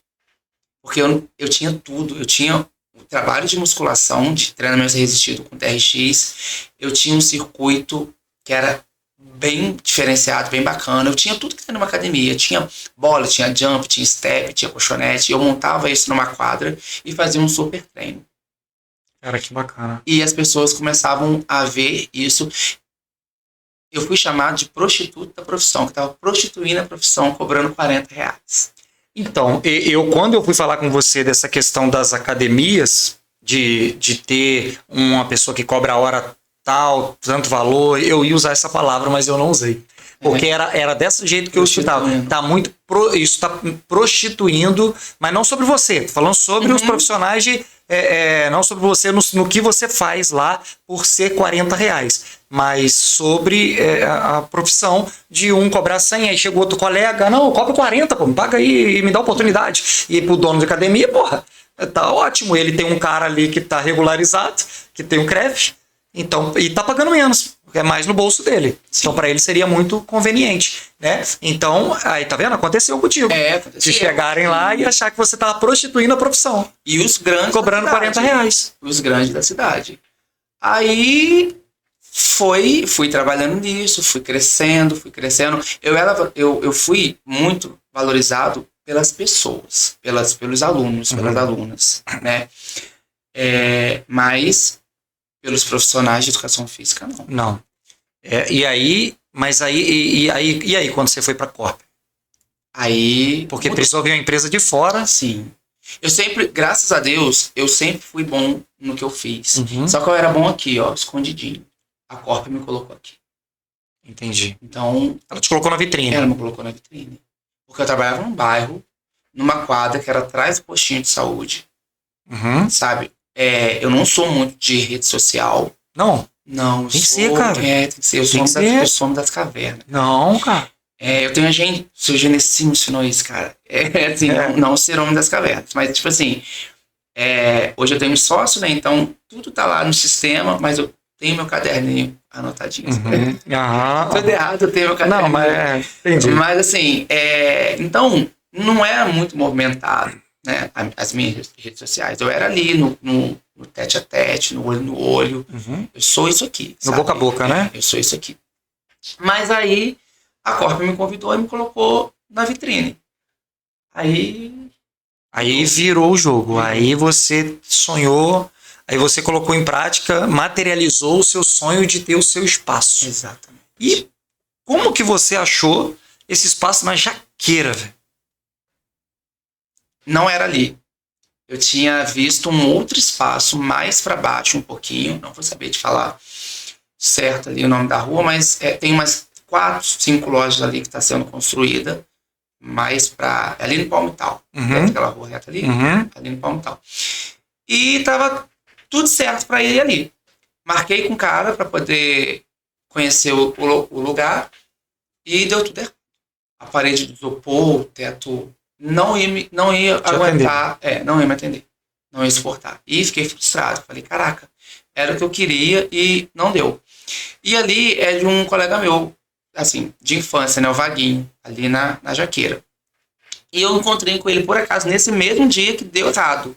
Speaker 2: Porque eu tinha tudo. Eu tinha o trabalho de musculação, de treinamento resistido com TRX. Eu tinha um circuito que era bem diferenciado, bem bacana. Eu tinha tudo que tem numa academia. Tinha bola, tinha jump, tinha step, tinha colchonete. Eu montava isso numa quadra e fazia um super treino.
Speaker 1: Cara, que bacana.
Speaker 2: E as pessoas começavam a ver isso. Eu fui chamado de prostituto da profissão, que estava prostituindo a profissão, cobrando R$40.
Speaker 1: Então, quando eu fui falar com você dessa questão das academias, de ter uma pessoa que cobra a hora tal, tanto valor, eu ia usar essa palavra, mas eu não usei. Porque era desse jeito que eu estudava. Isso está prostituindo, mas não sobre você. Tô falando sobre os profissionais não sobre você no que você faz lá por ser R$40. Mas sobre a profissão de um cobrar 100, aí chegou outro colega, não, eu cobro 40, pô, me paga aí e me dá oportunidade. E pro dono de academia, porra, tá ótimo. Ele tem um cara ali que tá regularizado, que tem um CREF, então, e tá pagando menos, porque é mais no bolso dele. Sim. Então, para ele seria muito conveniente, né? Então, aí, tá vendo? Aconteceu contigo.
Speaker 2: Aconteceu.
Speaker 1: De chegarem lá e achar que você tava prostituindo a profissão.
Speaker 2: E os grandes
Speaker 1: cobrando R$40.
Speaker 2: Os grandes da cidade. Aí fui trabalhando nisso, fui crescendo. Eu fui muito valorizado pelas pessoas, pelos alunos, pelas alunas, né? Mas pelos profissionais de educação física, não.
Speaker 1: Não. E aí quando você foi para a Corp?
Speaker 2: Aí...
Speaker 1: Porque precisou vir uma empresa de fora.
Speaker 2: Sim. Eu sempre, graças a Deus, eu sempre fui bom no que eu fiz. Só que eu era bom aqui, ó, escondidinho. A Corp me colocou aqui.
Speaker 1: Entendi.
Speaker 2: Então...
Speaker 1: Ela te colocou na vitrine.
Speaker 2: Ela me colocou na vitrine. Porque eu trabalhava num bairro, numa quadra que era atrás do postinho de saúde. Sabe? Eu não sou muito de rede social.
Speaker 1: Não?
Speaker 2: Não.
Speaker 1: Tem que ser, cara.
Speaker 2: Tem que ser. Eu sou homem das cavernas.
Speaker 1: Não, cara.
Speaker 2: Eu tenho gente... O seu Genesi me ensinou isso, cara. Não ser homem das cavernas. Mas, tipo assim... hoje eu tenho um sócio, né? Então, tudo tá lá no sistema, mas eu tenho meu caderninho anotadinho. Tudo errado, eu tenho meu caderninho.
Speaker 1: Não, mas... Entendi.
Speaker 2: Mas, assim... Então, não era muito movimentado, né? As minhas redes sociais. Eu era ali no tete a tete, no olho no olho. Eu sou isso aqui.
Speaker 1: No boca a boca, né?
Speaker 2: Eu sou isso aqui. Mas aí a Corp me convidou e me colocou na vitrine. Aí
Speaker 1: virou o jogo. Aí você sonhou, aí você colocou em prática, materializou o seu sonho de ter o seu espaço.
Speaker 2: Exatamente.
Speaker 1: E como que você achou esse espaço na Jaqueira, velho?
Speaker 2: Não era ali. Eu tinha visto um outro espaço mais para baixo um pouquinho, não vou saber te falar certo ali o nome da rua, mas tem umas 4, 5 lojas ali que está sendo construída, mais para ali no Palmital, aquela rua reta ali, ali no Palmital. E tava tudo certo para ir ali. Marquei com o cara para poder conhecer o lugar e deu tudo errado. A parede do isopor, o teto não ia aguentar, não ia me atender, não ia suportar. E fiquei frustrado, falei, caraca, era o que eu queria e não deu. E ali é de um colega meu, assim, de infância, né, o Vaguinho, ali na Jaqueira. E eu encontrei com ele, por acaso, nesse mesmo dia que deu errado.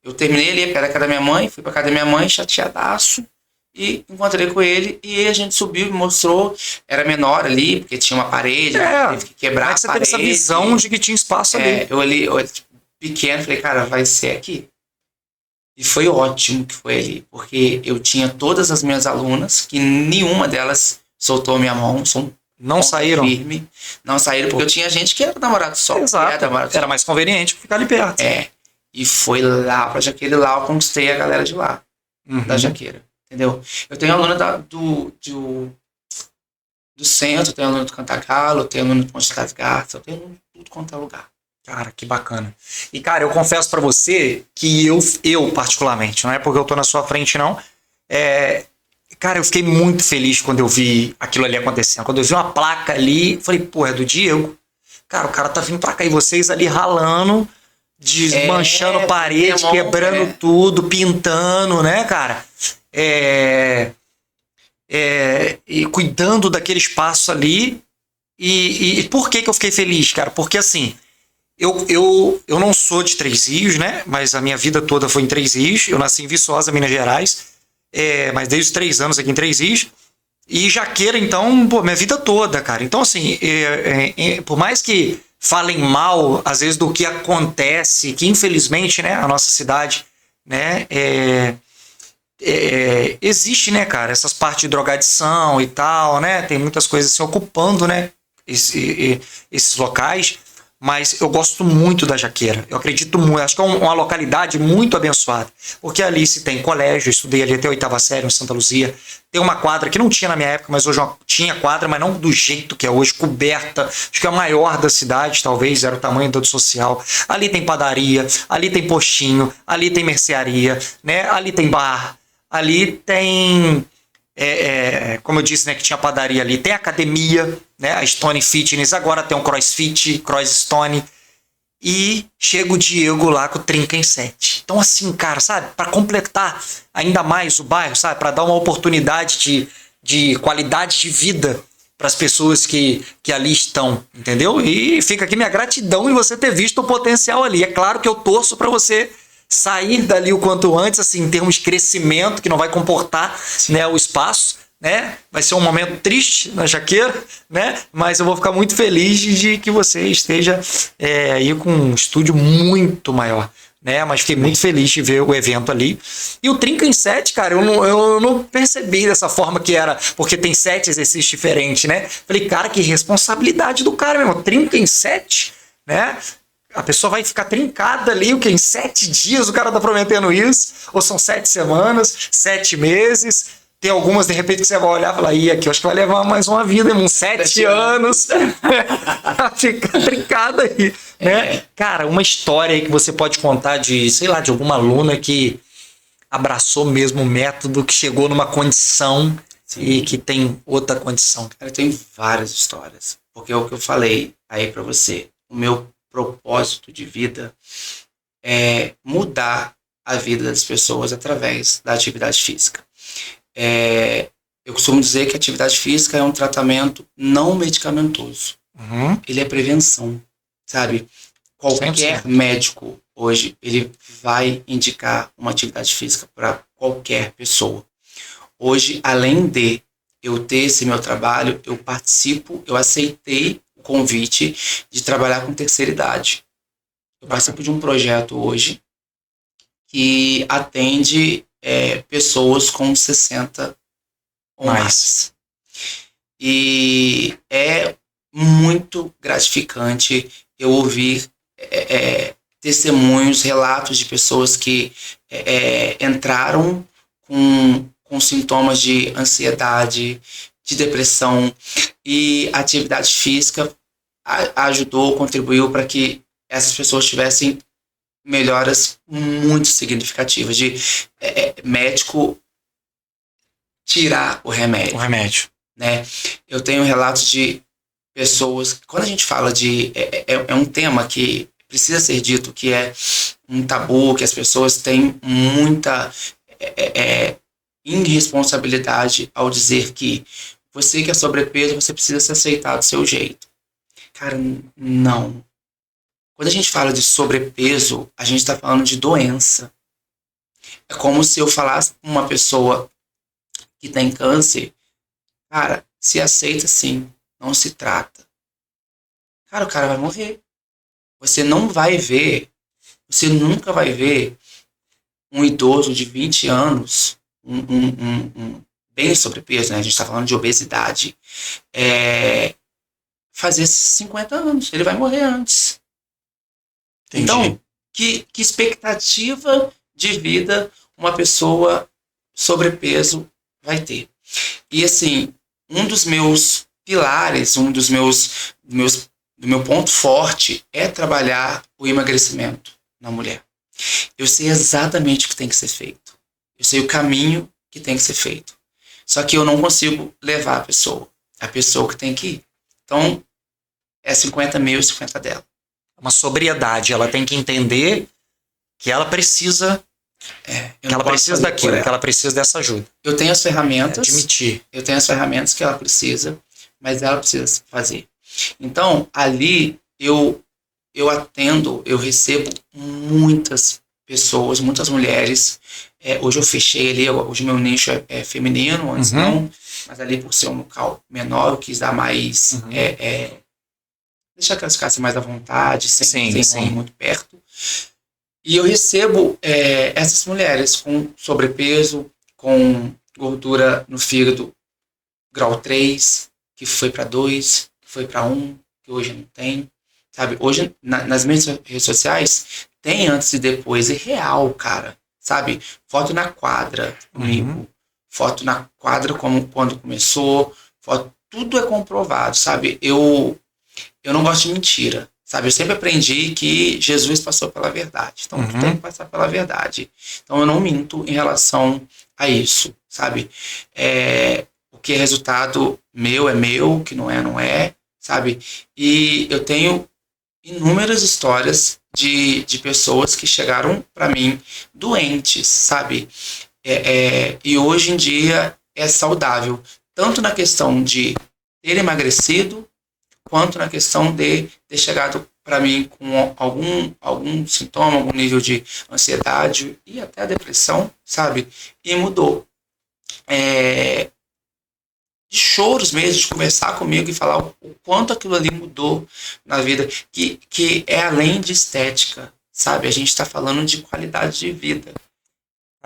Speaker 2: Eu terminei ali perto da casa da minha mãe, fui pra casa da minha mãe, chateadaço, e encontrei com ele, e a gente subiu e mostrou, era menor ali, porque tinha uma parede, teve que quebrar a parede.
Speaker 1: Você teve essa visão de que tinha espaço ali.
Speaker 2: Eu pequeno, falei, cara, vai ser aqui. E foi ótimo que foi ali, porque eu tinha todas as minhas alunas, que nenhuma delas soltou a minha mão,
Speaker 1: não saíram?
Speaker 2: Firme, não saíram, porque eu tinha gente que era namorado só.
Speaker 1: Exato, era mais conveniente ficar ali perto.
Speaker 2: E foi lá pra Jaqueira, e lá eu conquistei a galera de lá, da Jaqueira, entendeu? Eu tenho aluno do centro, eu tenho aluno do Cantagalo, eu tenho aluno do Monte das Garças, eu tenho aluno de tudo quanto é lugar.
Speaker 1: Cara, que bacana. E, cara, eu confesso pra você que eu particularmente, não é porque eu tô na sua frente, não, cara, eu fiquei muito feliz quando eu vi aquilo ali acontecendo. Quando eu vi uma placa ali, eu falei, pô, é do Diego. Cara, o cara tá vindo pra cá e vocês ali ralando, desmanchando parede, quebrando tudo, pintando, né, cara? E cuidando daquele espaço ali. E por que eu fiquei feliz, cara? Porque assim, eu não sou de Três Rios, né? Mas a minha vida toda foi em Três Rios. Eu nasci em Viçosa, Minas Gerais. Mas desde os 3 anos aqui em Três Rios. E Jaqueira, então, pô, minha vida toda, cara. Então, assim, por mais que falem mal, às vezes, do que acontece, que infelizmente, né, a nossa cidade, né, existe, né, cara, essas partes de drogadição e tal, né, tem muitas coisas se ocupando, né, esses locais. Mas eu gosto muito da Jaqueira. Eu acredito muito. Acho que é uma localidade muito abençoada. Porque ali se tem colégio, eu estudei ali até a 8ª série em Santa Luzia. Tem uma quadra que não tinha na minha época, mas hoje tinha quadra, mas não do jeito que é hoje, coberta. Acho que é a maior da cidade, talvez, era o tamanho do social. Ali tem padaria, ali tem postinho, ali tem mercearia, né? Ali tem bar, ali tem... como eu disse, né, que tinha padaria ali, tem academia, né, a Stone Fitness, agora tem um CrossFit, Cross Stone, e chega o Diego lá com o Trinca em 7. Então assim, cara, sabe, para completar ainda mais o bairro, sabe, para dar uma oportunidade de qualidade de vida para as pessoas que ali estão, entendeu? E fica aqui minha gratidão em você ter visto o potencial ali. É claro que eu torço para você sair dali o quanto antes, assim, em termos de crescimento, que não vai comportar, né, o espaço, né? Vai ser um momento triste na Jaqueira, né? Mas eu vou ficar muito feliz de que você esteja aí com um estúdio muito maior, né? Mas fiquei muito feliz de ver o evento ali. E o Trinca em 7, cara, eu não percebi dessa forma que era, porque tem 7 exercícios diferentes, né? Falei, cara, que responsabilidade do cara mesmo. Trinca em 7, né? A pessoa vai ficar trincada ali, o que? Em 7 dias o cara tá prometendo isso? Ou são 7 semanas, 7 meses? Tem algumas, de repente, que você vai olhar e falar, ih, aqui eu acho que vai levar mais uma vida, uns 7 anos pra ficar trincada aí, né? Cara, uma história aí que você pode contar de, sei lá, de alguma aluna que abraçou mesmo o método, que chegou numa condição e que tem outra condição.
Speaker 2: Cara, eu tenho várias histórias, porque é o que eu falei aí pra você. O meu propósito de vida é mudar a vida das pessoas através da atividade física. Eu costumo dizer que a atividade física é um tratamento não medicamentoso. Ele é prevenção, sabe? Qualquer
Speaker 1: 100%.
Speaker 2: médico hoje, ele vai indicar uma atividade física para qualquer pessoa. Hoje, além de eu ter esse meu trabalho, eu participo, eu aceitei o convite de trabalhar com terceira idade. Eu participo de um projeto hoje que atende pessoas com 60 ou mais. E é muito gratificante eu ouvir testemunhos, relatos de pessoas que entraram com sintomas de ansiedade, de depressão, e a atividade física ajudou, contribuiu para que essas pessoas tivessem melhoras muito significativas, de médico tirar o remédio. Né? Eu tenho relatos de pessoas, quando a gente fala de... É um tema que precisa ser dito, que é um tabu, que as pessoas têm muita irresponsabilidade ao dizer que você que é sobrepeso, você precisa se aceitar do seu jeito. Cara, não. Quando a gente fala de sobrepeso, a gente está falando de doença. É como se eu falasse para uma pessoa que tem câncer, cara, se aceita sim, não se trata. Cara, o cara vai morrer. Você não vai ver, você nunca vai ver um idoso de 20 anos, bem sobrepeso, né? A gente está falando de obesidade, fazer 50 anos. Ele vai morrer antes.
Speaker 1: Entendi.
Speaker 2: Então, que expectativa de vida uma pessoa sobrepeso vai ter. E assim, um dos meus pilares, do meu ponto forte é trabalhar o emagrecimento na mulher. Eu sei exatamente o que tem que ser feito. Eu sei o caminho que tem que ser feito. Só que eu não consigo levar a pessoa. A pessoa que tem que ir. Então, é 50 meu e 50 dela.
Speaker 1: Uma sobriedade. Ela tem que entender que ela precisa, que ela precisa daquilo, que ela precisa dessa ajuda.
Speaker 2: Eu tenho as ferramentas.
Speaker 1: Admitir.
Speaker 2: Eu tenho as ferramentas que ela precisa, mas ela precisa fazer. Então, ali, eu atendo, eu recebo muitas pessoas, muitas mulheres. Hoje eu fechei ali, hoje meu nicho é feminino, antes não, mas ali por ser um local menor, eu quis dar mais... deixar que elas ficassem mais à vontade, sem homem muito perto. E eu recebo essas mulheres com sobrepeso, com gordura no fígado grau 3, que foi para 2, que foi para 1, que hoje não tem. Sabe? Hoje, nas minhas redes sociais, tem antes e depois, é real, cara. Sabe? Foto na quadra comigo, foto na quadra como quando começou, foto, tudo é comprovado, sabe? Eu não gosto de mentira, sabe? Eu sempre aprendi que Jesus passou pela verdade. Então, tu tem que passar pela verdade. Então, eu não minto em relação a isso, sabe? O que é resultado meu é meu, o que não é, sabe? E eu tenho inúmeras histórias de pessoas que chegaram para mim doentes, sabe? E hoje em dia é saudável, tanto na questão de ter emagrecido, quanto na questão de ter chegado para mim com algum sintoma, algum nível de ansiedade e até depressão, sabe? E mudou. De choros mesmo, de conversar comigo e falar o quanto aquilo ali mudou na vida, que é além de estética, sabe? A gente está falando de qualidade de vida.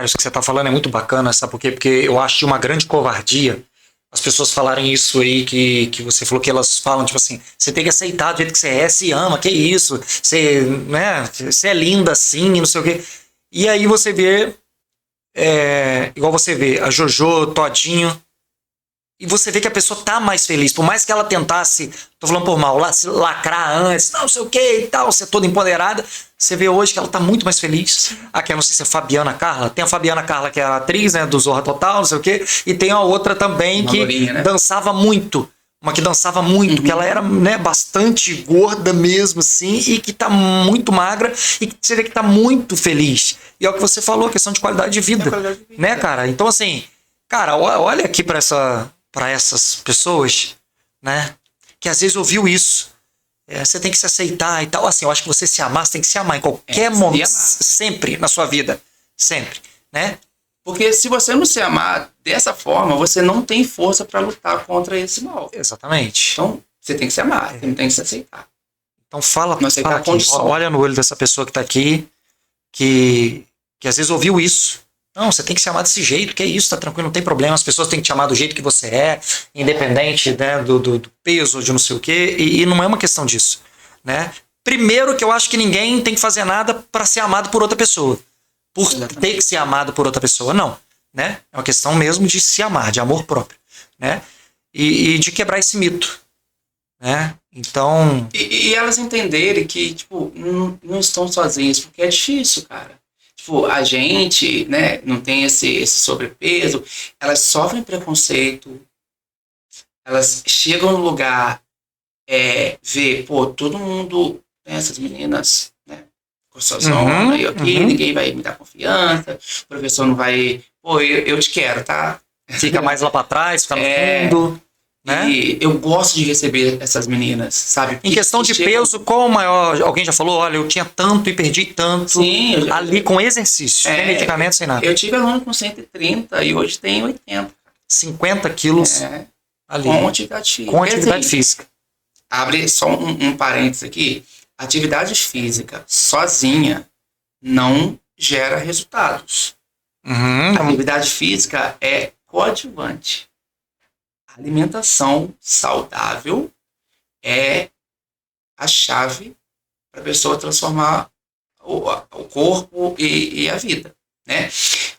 Speaker 1: Isso que você está falando é muito bacana, sabe por quê? Porque eu acho uma grande covardia as pessoas falarem isso aí que você falou, que elas falam, tipo assim, você tem que aceitar do jeito que você é, se ama, que isso, você, né, você é linda assim, não sei o quê. E aí você vê, igual você vê, a Jojo, Todinho, e você vê que a pessoa tá mais feliz, por mais que ela tentasse, tô falando por mal, se lacrar antes, não sei o que e tal, ser toda empoderada, você vê hoje que ela tá muito mais feliz. Aqui, eu não sei se é Fabiana Carla, tem a Fabiana Carla que é a atriz, né, do Zorra Total, não sei o que, e tem a outra também
Speaker 2: uma
Speaker 1: que
Speaker 2: lourinha, né?
Speaker 1: dançava muito, que ela era, né, bastante gorda mesmo, assim, e que tá muito magra, e que você vê que tá muito feliz. E é o que você falou, questão de qualidade de vida, né, cara? Então, assim, cara, olha aqui pra essas pessoas, né, que às vezes ouviu isso. Você tem que se aceitar e tal. Assim, eu acho que você se amar, você tem que se amar em qualquer momento, sempre na sua vida. Sempre, né?
Speaker 2: Porque se você não se amar dessa forma, você não tem força para lutar contra esse mal.
Speaker 1: Exatamente.
Speaker 2: Então, você tem que se amar, você não tem que se aceitar.
Speaker 1: Então fala
Speaker 2: aqui,
Speaker 1: olha no olho dessa pessoa que tá aqui, que às vezes ouviu isso. Não, você tem que se amar desse jeito, que é isso, tá tranquilo, não tem problema. As pessoas têm que te amar do jeito que você é, independente, né, do peso, de não sei o quê, e não é uma questão disso, né? Primeiro que eu acho que ninguém tem que fazer nada para ser amado por outra pessoa. Por ter que ser amado por outra pessoa, não, né? É uma questão mesmo de se amar, de amor próprio, né? E de quebrar esse mito, né? Então...
Speaker 2: E elas entenderem que, tipo, não estão sozinhas, porque é difícil, cara. Tipo, a gente, né, não tem esse sobrepeso, elas sofrem preconceito, elas chegam no lugar, vê, pô, todo mundo, né, essas meninas, né, gostosona, eu aqui, ninguém vai me dar confiança, o professor não vai, pô, eu te quero, tá?
Speaker 1: Fica mais lá pra trás, fica no fundo... Né?
Speaker 2: E eu gosto de receber essas meninas, sabe?
Speaker 1: Em questão de peso, qual o maior? Alguém já falou, olha, eu tinha tanto e perdi tanto.
Speaker 2: Sim,
Speaker 1: ali com exercício, sem medicamento, sem nada.
Speaker 2: Eu tive aluno com 130 e hoje tem 80.
Speaker 1: 50 quilos ali.
Speaker 2: Com atividade física.
Speaker 1: Com atividade física.
Speaker 2: Abre só um parênteses aqui. Atividade física sozinha não gera resultados. Atividade física é coadjuvante. Alimentação saudável é a chave para a pessoa transformar o corpo e a vida, né?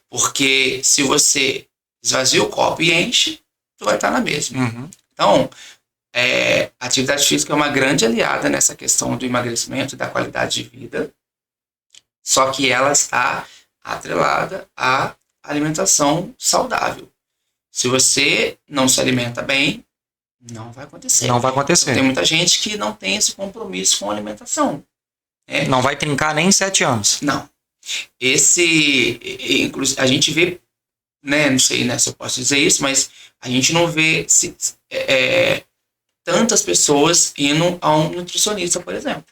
Speaker 2: Porque se você esvazia o copo e enche, tu vai estar na mesma.
Speaker 1: Uhum.
Speaker 2: Então, a atividade física é uma grande aliada nessa questão do emagrecimento e da qualidade de vida, só que ela está atrelada à alimentação saudável. Se você não se alimenta bem, não vai acontecer.
Speaker 1: Não vai acontecer.
Speaker 2: Tem muita gente que não tem esse compromisso com a alimentação. Né?
Speaker 1: Não vai trincar nem em 7 anos.
Speaker 2: Não. Inclusive, a gente vê, né, não sei, né, se eu posso dizer isso, mas a gente não vê tantas pessoas indo a um nutricionista, por exemplo.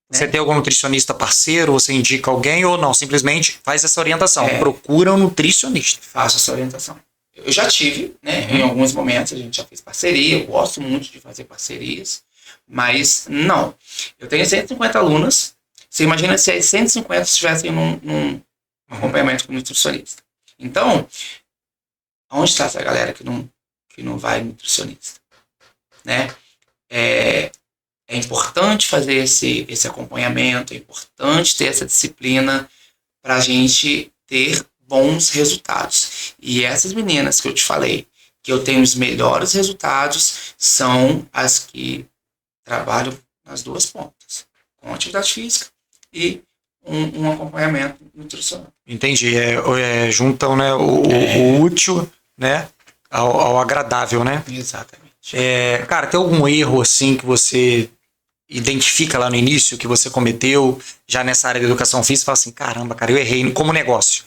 Speaker 1: Você tem algum nutricionista parceiro? Você indica alguém ou não? Simplesmente faz essa orientação. Procura um nutricionista.
Speaker 2: Faço essa orientação. Eu já tive, né, em alguns momentos a gente já fez parceria. Eu gosto muito de fazer parcerias. Mas não. Eu tenho 150 alunas. Você imagina se as 150 estivessem num acompanhamento com nutricionista. Então, onde está essa galera que não vai nutricionista? Né? É importante fazer esse acompanhamento, é importante ter essa disciplina para a gente ter bons resultados. E essas meninas que eu te falei, que eu tenho os melhores resultados, são as que trabalham nas duas pontas, com atividade física e um acompanhamento nutricional.
Speaker 1: Entendi. Juntam, né, o útil, né, ao agradável, né?
Speaker 2: Exatamente.
Speaker 1: Cara, tem algum erro assim que você identifica lá no início que você cometeu já nessa área da educação física e fala assim, caramba, cara, eu errei como negócio.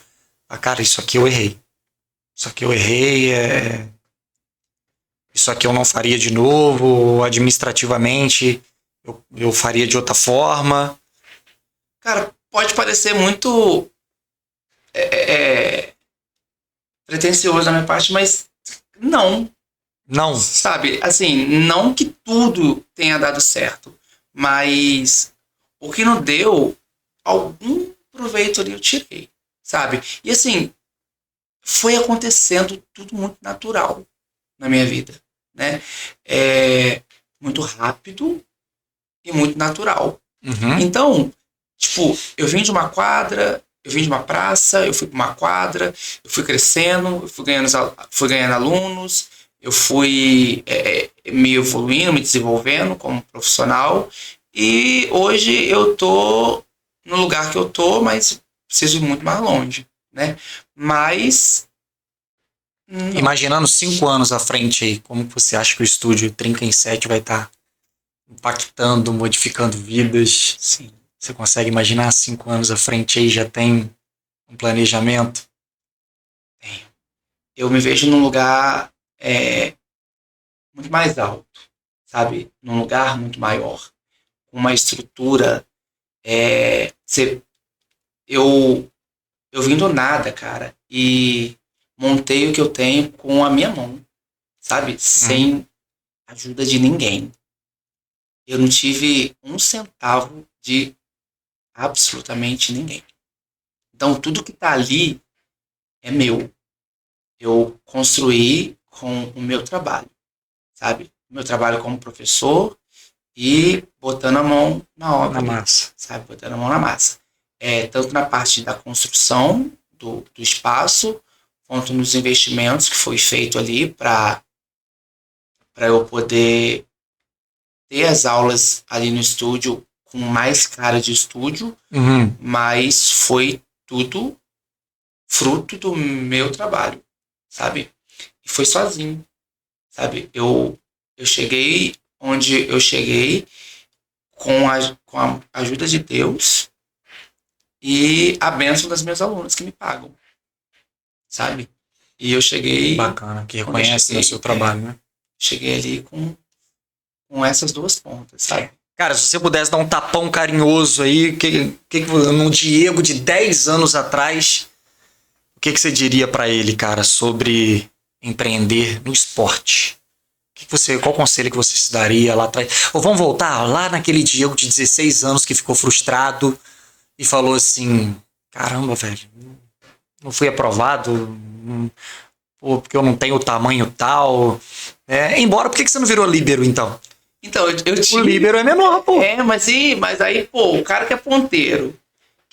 Speaker 1: Cara, isso aqui eu errei. Isso aqui eu errei, isso aqui eu não faria de novo, administrativamente eu faria de outra forma.
Speaker 2: Cara, pode parecer muito pretencioso da minha parte, mas não.
Speaker 1: Não.
Speaker 2: Sabe, assim, não que tudo tenha dado certo, mas o que não deu, algum proveito ali eu tirei, sabe? E assim, foi acontecendo tudo muito natural na minha vida, né? Muito rápido e muito natural.
Speaker 1: Uhum.
Speaker 2: Então, tipo, eu vim de uma quadra, eu vim de uma praça, eu fui para uma quadra, eu fui crescendo, eu fui ganhando alunos, eu fui me evoluindo, me desenvolvendo como profissional, e hoje eu tô no lugar que eu tô, mas preciso ir muito mais longe, né? Mas
Speaker 1: imaginando 5 anos à frente aí, como você acha que o estúdio Trinca em 7 vai estar impactando, modificando vidas?
Speaker 2: Sim.
Speaker 1: Você consegue imaginar 5 anos à frente aí, já tem um planejamento?
Speaker 2: Tenho. Eu me vejo num lugar muito mais alto, sabe? Num lugar muito maior, com uma estrutura. Eu vim do nada, cara, e montei o que eu tenho com a minha mão, sabe? Sem ajuda de ninguém. Eu não tive um centavo de absolutamente ninguém. Então, tudo que tá ali é meu. Eu construí com o meu trabalho, sabe? O meu trabalho como professor e botando a mão na obra.
Speaker 1: Na massa.
Speaker 2: Sabe? Botando a mão na massa. Tanto na parte da construção do espaço, quanto nos investimentos que foi feito ali para eu poder ter as aulas ali no estúdio com mais cara de estúdio, mas foi tudo fruto do meu trabalho, sabe? E foi sozinho, sabe? Eu cheguei onde eu cheguei com a ajuda de Deus e a bênção das minhas alunas que me pagam, sabe? E eu cheguei...
Speaker 1: Bacana, que reconhece o seu trabalho, né?
Speaker 2: Cheguei ali com essas duas pontas, sabe?
Speaker 1: Cara, se você pudesse dar um tapão carinhoso aí, no Diego de 10 anos atrás, o que você diria pra ele, cara, sobre empreender no esporte? Qual conselho que você se daria lá atrás? Ou vamos voltar lá naquele Diego de 16 anos que ficou frustrado e falou assim, caramba, velho, não fui aprovado, porque eu não tenho o tamanho tal. Embora, por que você não virou líbero, então?
Speaker 2: Então, eu
Speaker 1: O líbero é menor, pô.
Speaker 2: Mas aí, pô, o cara que é ponteiro,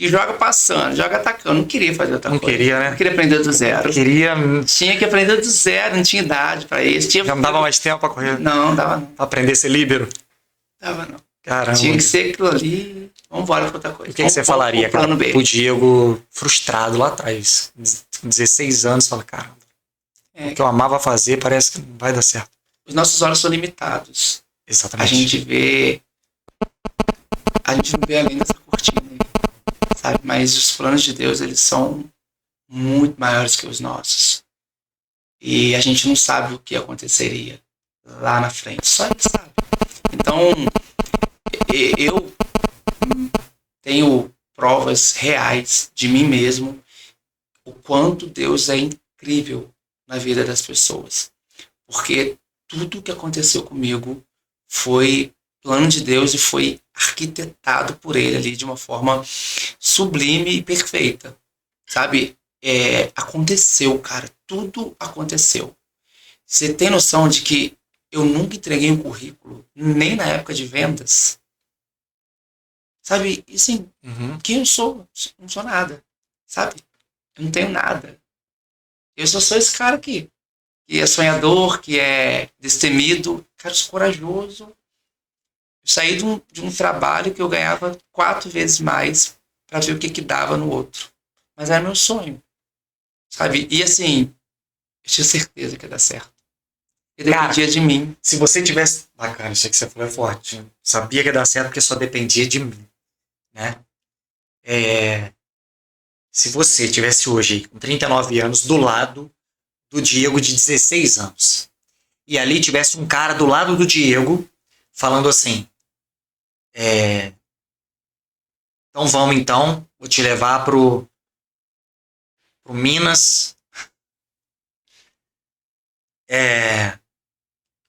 Speaker 2: que joga passando, joga atacando. Não queria fazer outra coisa.
Speaker 1: Não queria, né?
Speaker 2: Não queria aprender do zero.
Speaker 1: Queria...
Speaker 2: Tinha que aprender do zero, não tinha idade pra isso.
Speaker 1: Já não dava mais tempo pra correr?
Speaker 2: Não, dava não.
Speaker 1: Pra aprender a ser líbero?
Speaker 2: Dava não.
Speaker 1: Caramba.
Speaker 2: Tinha que ser aquilo ali. Vamos embora pra outra coisa.
Speaker 1: O que você falaria, cara,
Speaker 2: plano B.
Speaker 1: pro Diego frustrado lá atrás? Com 16 anos, fala, caramba, o que eu amava fazer parece que não vai dar certo.
Speaker 2: Os nossos olhos são limitados.
Speaker 1: Exatamente.
Speaker 2: A gente não vê além dessa cortina aí, sabe? Mas os planos de Deus, eles são muito maiores que os nossos. E a gente não sabe o que aconteceria lá na frente. Só ele sabe. Então, eu tenho provas reais de mim mesmo, o quanto Deus é incrível na vida das pessoas. Porque tudo que aconteceu comigo foi plano de Deus e foi arquitetado por ele ali de uma forma sublime e perfeita. Sabe? Aconteceu, cara. Tudo aconteceu. Você tem noção de que eu nunca entreguei um currículo, nem na época de vendas? Sabe? E assim, quem eu sou? Não sou nada. Sabe? Eu não tenho nada. Eu só sou esse cara aqui. Que é sonhador, que é destemido. Cara, eu sou corajoso. Eu saí de um trabalho que eu ganhava 4 vezes mais para ver o que dava no outro. Mas era meu sonho. Sabe? E assim, eu tinha certeza que ia dar certo. E dependia de mim.
Speaker 1: Se você tivesse... Bacana, isso que você falou é forte. Sabia que ia dar certo porque só dependia de mim. Né? Se você tivesse hoje, com 39 anos, do lado do Diego de 16 anos, e ali tivesse um cara do lado do Diego falando assim, então vamos então, vou te levar pro Minas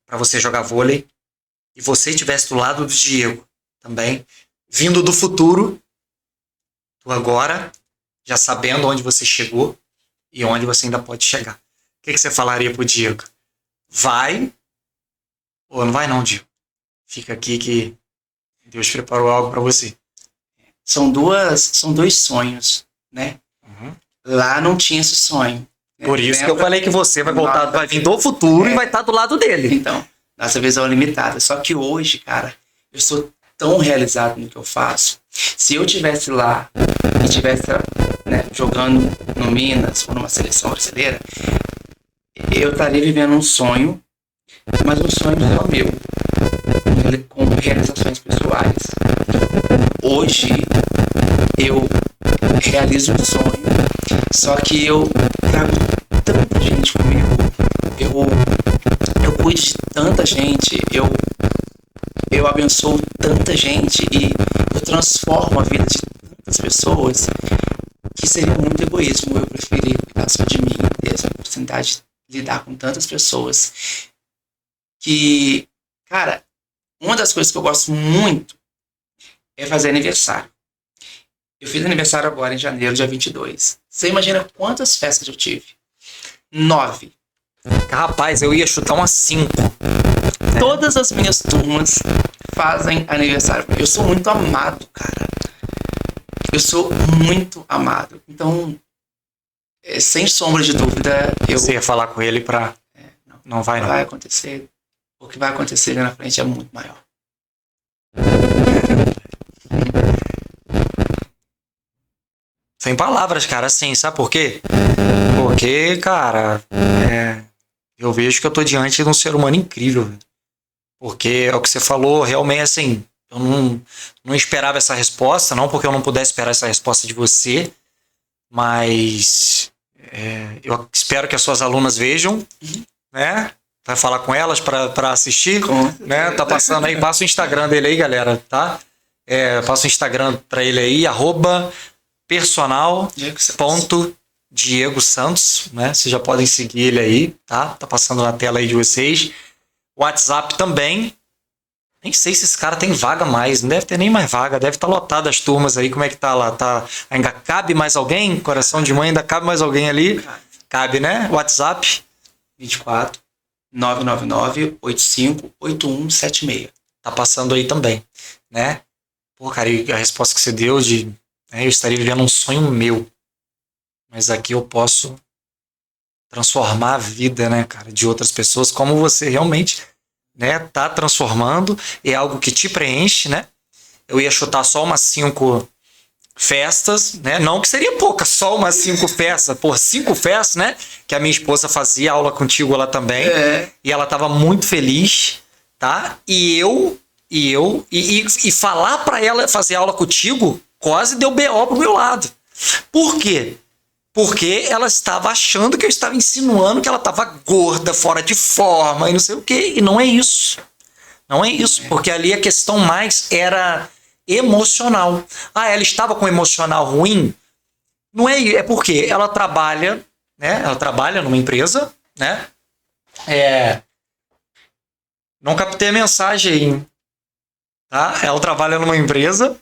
Speaker 1: para você jogar vôlei, e você estivesse do lado do Diego também, vindo do futuro, tu agora, já sabendo onde você chegou e onde você ainda pode chegar. O que você falaria pro Diego? Vai ou não vai não, Diego? Fica aqui que Deus preparou algo para você.
Speaker 2: São dois sonhos, né? Lá não tinha esse sonho.
Speaker 1: Por isso que eu falei que você vai voltar, vai vir do futuro e vai estar do lado dele.
Speaker 2: Então, nossa visão é limitada. Só que hoje, cara, eu sou tão realizado no que eu faço. Se eu tivesse lá e tivesse, né, jogando no Minas ou numa seleção brasileira, eu estaria vivendo um sonho, mas um sonho só meu, com realizações pessoais. Hoje eu realizo um sonho, só que eu trago tanta gente comigo, eu cuido de tanta gente, eu abençoo tanta gente e eu transformo a vida de tantas pessoas que seria muito egoísmo eu preferir cuidar só de mim, ter essa oportunidade de lidar com tantas pessoas que, cara, uma das coisas que eu gosto muito é fazer aniversário. Eu fiz aniversário agora em janeiro, dia 22. Você imagina quantas festas eu tive? 9.
Speaker 1: Rapaz, eu ia chutar umas 5.
Speaker 2: Todas as minhas turmas fazem aniversário. Eu sou muito amado, cara. Eu sou muito amado. Então, sem sombra de dúvida,
Speaker 1: Você ia falar com ele pra... Não vai, não.
Speaker 2: Vai acontecer. O que vai acontecer ali na frente é muito maior.
Speaker 1: Sem palavras, cara, assim, sabe por quê? Porque, cara, eu vejo que eu tô diante de um ser humano incrível, velho. Porque é o que você falou, realmente, assim, eu não esperava essa resposta, não porque eu não pudesse esperar essa resposta de você, mas eu espero que as suas alunas vejam, né? Vai falar com elas para assistir, né? Tá passando aí, passa o Instagram dele aí, galera, tá? Passa o Instagram para ele aí, @personal.Diego Santos, né? Vocês já podem seguir ele aí, tá? Tá passando na tela aí de vocês. WhatsApp também. Nem sei se esse cara tem vaga mais. Não deve ter nem mais vaga. Deve estar lotado as turmas aí. Como é que tá lá? Ainda cabe mais alguém? Coração de mãe, ainda cabe mais alguém ali? Cabe, né? WhatsApp
Speaker 2: 24 999 85 8176.
Speaker 1: tá passando aí também, né? Pô, cara, e a resposta que você deu de né? Eu estaria vivendo um sonho meu. Mas aqui eu posso transformar a vida, né, cara, de outras pessoas, como você realmente, né, tá transformando. É algo que te preenche, né? Eu ia chutar só umas 5 festas, né? Não que seria pouca, só umas 5 festas. Por 5 festas, né? Que a minha esposa fazia aula contigo lá também. E ela tava muito feliz, tá? E falar pra ela fazer aula contigo quase deu BO pro meu lado. Por quê? Porque ela estava achando que eu estava insinuando que ela estava gorda, fora de forma e não sei o quê. E não é isso. Não é isso, porque ali a questão mais era emocional. Ah, ela estava com emocional ruim? Não é, é porque ela trabalha, né? Ela trabalha numa empresa, né? Não captei a mensagem aí, tá? Ela trabalha numa empresa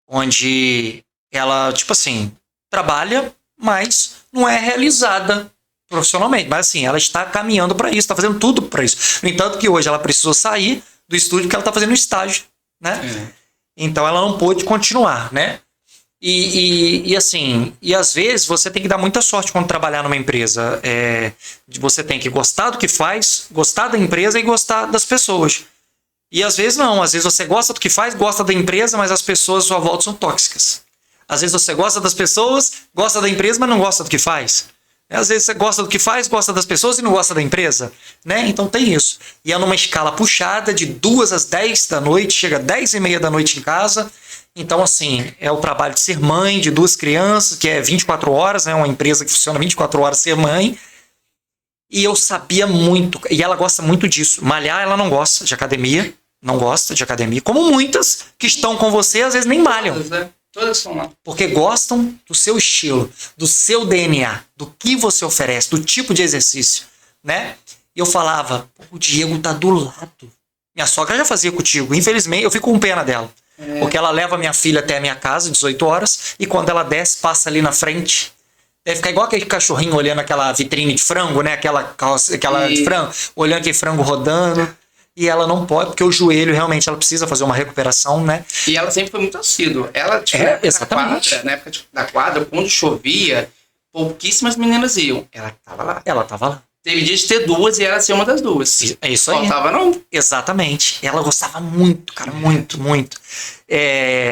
Speaker 1: onde ela, tipo assim, trabalha, mas não é realizada profissionalmente. Mas assim, ela está caminhando para isso, está fazendo tudo para isso. No entanto, que hoje ela precisou sair do estúdio porque ela está fazendo estágio, né? Então ela não pôde continuar, né? E assim, e às vezes você tem que dar muita sorte quando trabalhar numa empresa. Você tem que gostar do que faz, gostar da empresa e gostar das pessoas. E às vezes não, às vezes você gosta do que faz, gosta da empresa, mas as pessoas à sua volta são tóxicas. Às vezes você gosta das pessoas, gosta da empresa, mas não gosta do que faz. Às vezes você gosta do que faz, gosta das pessoas e não gosta da empresa, né? Então tem isso. E é numa escala puxada de 2 às 10 da noite, chega às 10h30 da noite em casa. Então, assim, é o trabalho de ser mãe de 2 crianças, que é 24 horas, né? Uma empresa que funciona 24 horas ser mãe. E eu sabia muito, e ela gosta muito disso. Malhar, ela não gosta de academia, não gosta de academia. Como muitas que estão com você, às vezes nem malham.
Speaker 2: Todas, né? Todas são lá.
Speaker 1: Porque gostam do seu estilo, do seu DNA, do que você oferece, do tipo de exercício, né? E eu falava, o Diego tá do lado. Minha sogra já fazia contigo. Infelizmente, eu fico com pena dela. Porque ela leva minha filha até a minha casa, 18 horas, e quando ela desce, passa ali na frente. Deve ficar igual aquele cachorrinho olhando aquela vitrine de frango, né? Aquela de frango, olhando aquele frango rodando. E ela não pode, porque o joelho realmente ela precisa fazer uma recuperação, né?
Speaker 2: E ela sempre foi muito assídua. Ela, tipo,
Speaker 1: exatamente.
Speaker 2: Na época da quadra, quando chovia, pouquíssimas meninas iam. Ela tava lá.
Speaker 1: Ela tava lá.
Speaker 2: Teve dia de ter 2 e ela ser uma das 2.
Speaker 1: É isso aí.
Speaker 2: Faltava não.
Speaker 1: Exatamente. Ela gostava muito, cara, muito, muito.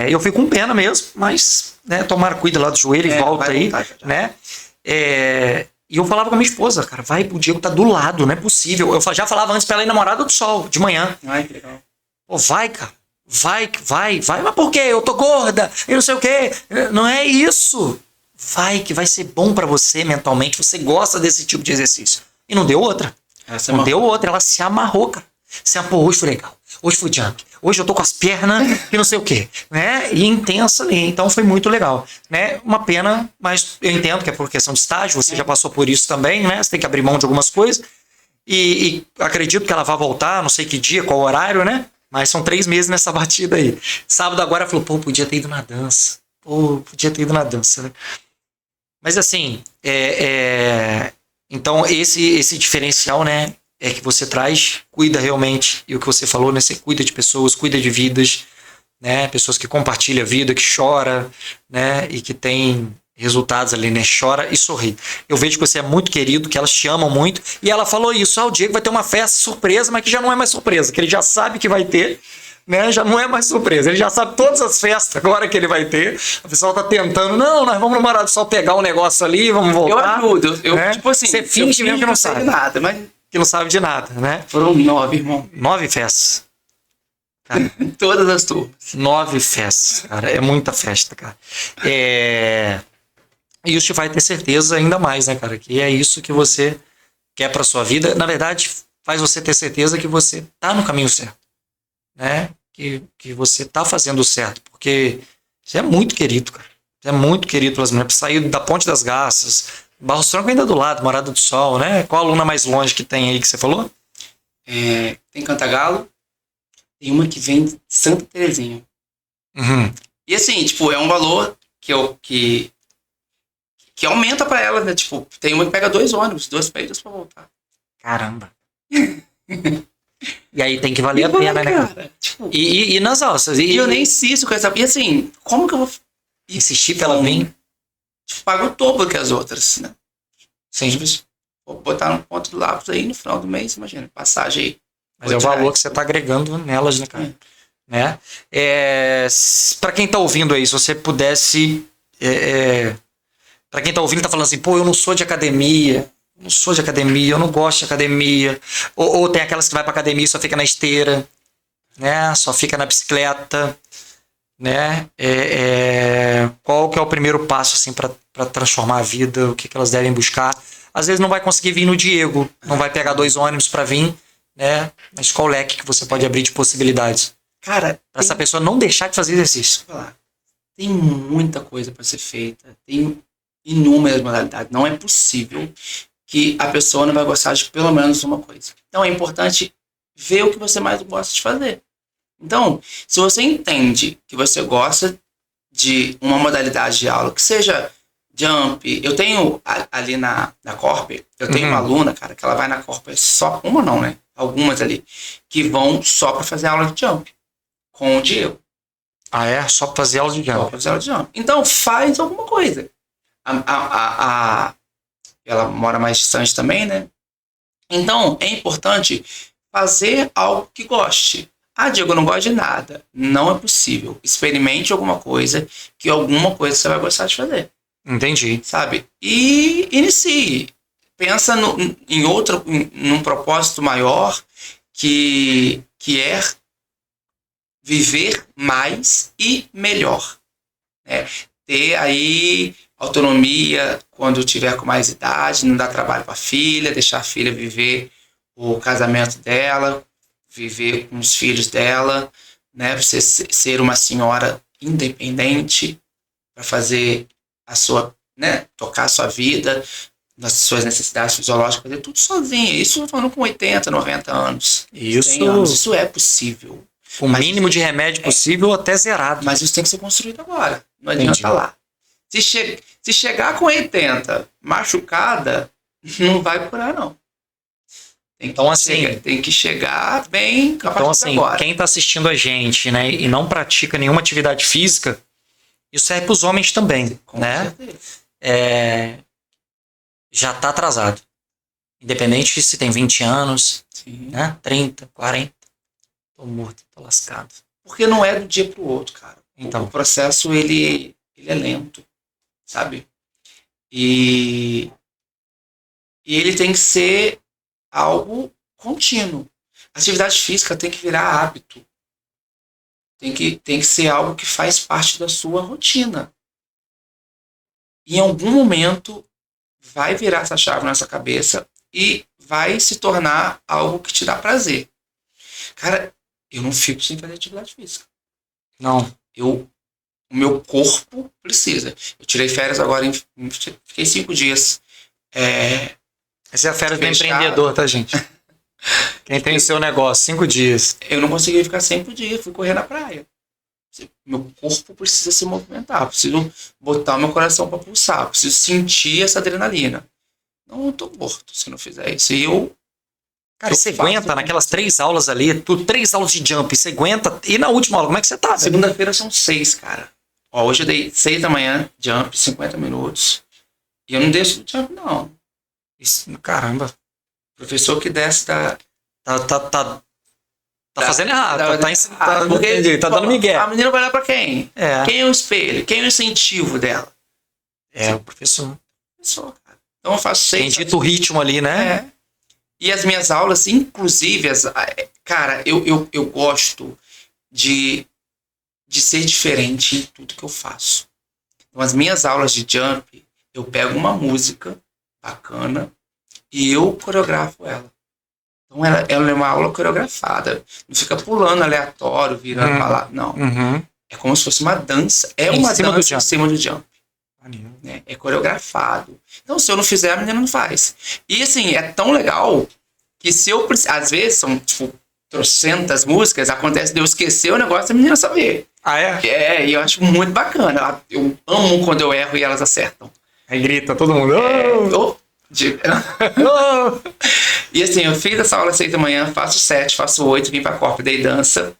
Speaker 1: Eu fico com pena mesmo, mas, né, tomara cuida lá do joelho e volta aí, voltar, né? E eu falava com a minha esposa, cara, vai, o Diego tá do lado, não é possível. Eu já falava antes pra ela ir na Morada do Sol, de manhã.
Speaker 2: Ai, que legal.
Speaker 1: Pô, vai, cara. Vai. Mas por quê? Eu tô gorda e não sei o quê. Não é isso. Vai, que vai ser bom pra você mentalmente. Você gosta desse tipo de exercício. E não deu outra. Não deu outra. Ela se amarrou, cara. Hoje foi legal. Hoje foi jump. Hoje eu tô com as pernas e não sei o quê, né? E intensa ali. Então foi muito legal, né? Uma pena, mas eu entendo que é por questão de estágio. Você já passou por isso também, né? Você tem que abrir mão de algumas coisas. E acredito que ela vai voltar, não sei que dia, qual horário, né? Mas são 3 meses nessa batida aí. Sábado agora falou, pô, podia ter ido na dança. Né? Mas assim, então esse diferencial, né? É que você traz, cuida realmente, e o que você falou, né? Você cuida de pessoas, cuida de vidas, né? Pessoas que compartilham a vida, que chora, né? E que tem resultados ali, né? Chora e sorri. Eu vejo que você é muito querido, que elas te amam muito, e ela falou isso, o Diego vai ter uma festa surpresa, mas que já não é mais surpresa, que ele já sabe que vai ter, né? Já não é mais surpresa, ele já sabe todas as festas agora que ele vai ter. O pessoal tá tentando, não, nós vamos no Morada do Sol pegar um negócio ali, vamos voltar.
Speaker 2: Eu ajudo,
Speaker 1: né?
Speaker 2: Tipo assim,
Speaker 1: você finge mesmo que não sabe
Speaker 2: nada, mas
Speaker 1: que não sabe de nada, né?
Speaker 2: Foram 9, irmão.
Speaker 1: 9 festas. Cara,
Speaker 2: todas as turmas.
Speaker 1: 9 festas, cara. É muita festa, cara. E isso te vai ter certeza ainda mais, né, cara? Que é isso que você quer pra sua vida. Na verdade, faz você ter certeza que você tá no caminho certo, né? Que você tá fazendo o certo. Porque você é muito querido, cara. Você é muito querido pelas mulheres. Sair da Ponte das Garças, Barros Franco ainda do lado, Morada do Sol, né? Qual a aluna mais longe que tem aí que você falou?
Speaker 2: Tem Cantagalo, tem uma que vem de Santa Terezinha.
Speaker 1: Uhum.
Speaker 2: E assim, tipo, é um valor que aumenta pra ela, né? Tipo, tem uma que pega 2 ônibus, 2 peidos pra voltar.
Speaker 1: Caramba. E aí tem que valer a pena, né, cara?
Speaker 2: Tipo,
Speaker 1: E nas alças.
Speaker 2: e eu nem insisto com essa. E assim, como que eu vou
Speaker 1: insistir pra ela vir?
Speaker 2: tipo, pago o dobro que as outras, né?
Speaker 1: Sim.
Speaker 2: Tipo, vou botar um ponto do lápis aí no final do mês, imagina, passagem aí.
Speaker 1: Mas é o valor que você tá agregando nelas, né, cara? Né? Pra quem tá ouvindo aí, se você pudesse. Pra quem tá ouvindo, tá falando assim, pô, eu não sou de academia. Não sou de academia, eu não gosto de academia. Ou tem aquelas que vai pra academia e só fica na esteira, né? Só fica na bicicleta, né? Qual que é o primeiro passo assim para transformar a vida? O que elas devem buscar? Às vezes não vai conseguir vir no Diego, não vai pegar 2 ônibus para vir, né? Mas qual leque que você pode abrir de possibilidades?
Speaker 2: Cara,
Speaker 1: para essa pessoa não deixar de fazer exercício.
Speaker 2: Tem muita coisa para ser feita, tem inúmeras modalidades. Não é possível que a pessoa não vai gostar de pelo menos uma coisa. Então é importante ver o que você mais gosta de fazer. Então, se você entende que você gosta de uma modalidade de aula, que seja jump, eu tenho ali na Corp, eu tenho uma aluna, cara, que ela vai na Corp, só uma não, né? Algumas ali, que vão só para fazer aula de jump, com o Diego.
Speaker 1: Ah, é? Só pra fazer aula de jump?
Speaker 2: Só pra fazer aula de jump. Então, faz alguma coisa. Ela mora mais distante também, né? Então, é importante fazer algo que goste. Ah, Diego, eu não gosto de nada. Não é possível. Experimente alguma coisa, que alguma coisa você vai gostar de fazer.
Speaker 1: Entendi.
Speaker 2: Sabe? E inicie. Pensa num propósito maior, que é viver mais e melhor. Né? Ter aí autonomia quando tiver com mais idade, não dar trabalho para a filha, deixar a filha viver o casamento dela, viver com os filhos dela, né? Você ser uma senhora independente para fazer a sua, né? Tocar a sua vida, nas suas necessidades fisiológicas, fazer tudo sozinha. Isso eu tô falando com 80, 90 anos. Isso é possível.
Speaker 1: O mínimo de remédio possível até zerado.
Speaker 2: Mas isso tem que ser construído agora. Não adianta lá. Se chegar com 80 machucada, não vai curar, não. Tem que chegar bem capaz.
Speaker 1: Então, assim, agora. Quem está assistindo a gente, né, e não pratica nenhuma atividade física, isso serve para os homens também,
Speaker 2: com
Speaker 1: né?
Speaker 2: certeza.
Speaker 1: Já está atrasado. Independente se tem 20 anos, né, 30, 40. Tô morto, tô lascado.
Speaker 2: Porque não é do dia pro outro, cara.
Speaker 1: Então.
Speaker 2: O processo, ele é lento, sabe? E ele tem que ser algo contínuo. A atividade física tem que virar hábito. Tem que ser algo que faz parte da sua rotina. E em algum momento vai virar essa chave na sua cabeça e vai se tornar algo que te dá prazer. Cara, eu não fico sem fazer atividade física.
Speaker 1: Não.
Speaker 2: O meu corpo precisa. Eu tirei férias agora, fiquei 5 dias.
Speaker 1: Essa é a férias do empreendedor, tá, gente? Quem tem o seu negócio, 5 dias.
Speaker 2: Eu não consegui ficar 5 dias, fui correr na praia. Meu corpo precisa se movimentar, preciso botar meu coração para pulsar, preciso sentir essa adrenalina. Não, eu tô morto se não fizer isso. E
Speaker 1: cara, você aguenta naquelas 3 aulas ali, 3 aulas de jump, você aguenta? E na última aula, como é que você tá?
Speaker 2: Segunda-feira são 6, cara. Ó, hoje eu dei 6 da manhã, jump, 50 minutos. E eu não deixo do jump, não.
Speaker 1: Isso, caramba.
Speaker 2: O professor que desce da...
Speaker 1: Tá fazendo errado. Tá dando migué.
Speaker 2: A menina vai olhar pra quem?
Speaker 1: É.
Speaker 2: Quem é o espelho? Quem é o incentivo dela?
Speaker 1: É, o professor.
Speaker 2: Cara. Então eu faço 6.
Speaker 1: Tem dito o ritmo ali, né?
Speaker 2: E as minhas aulas, inclusive, cara, eu gosto de ser diferente em tudo que eu faço. Então, as minhas aulas de jump, eu pego uma música bacana e eu coreografo ela. Então, ela é uma aula coreografada. Não fica pulando aleatório, virando palavra. Não. É como se fosse uma dança. É uma dança em cima do jump. Né? É coreografado. Então, se eu não fizer, a menina não faz. E, assim, é tão legal que se eu... Às vezes, são, tipo, trocentas músicas, acontece de eu esquecer o negócio e a menina saber.
Speaker 1: Ah, é?
Speaker 2: E eu acho muito bacana. Eu amo quando eu erro e elas acertam.
Speaker 1: Aí grita todo mundo.
Speaker 2: De- E assim, eu fiz essa aula às 6 da manhã, faço 7, faço 8, vim pra corpo, dei dança,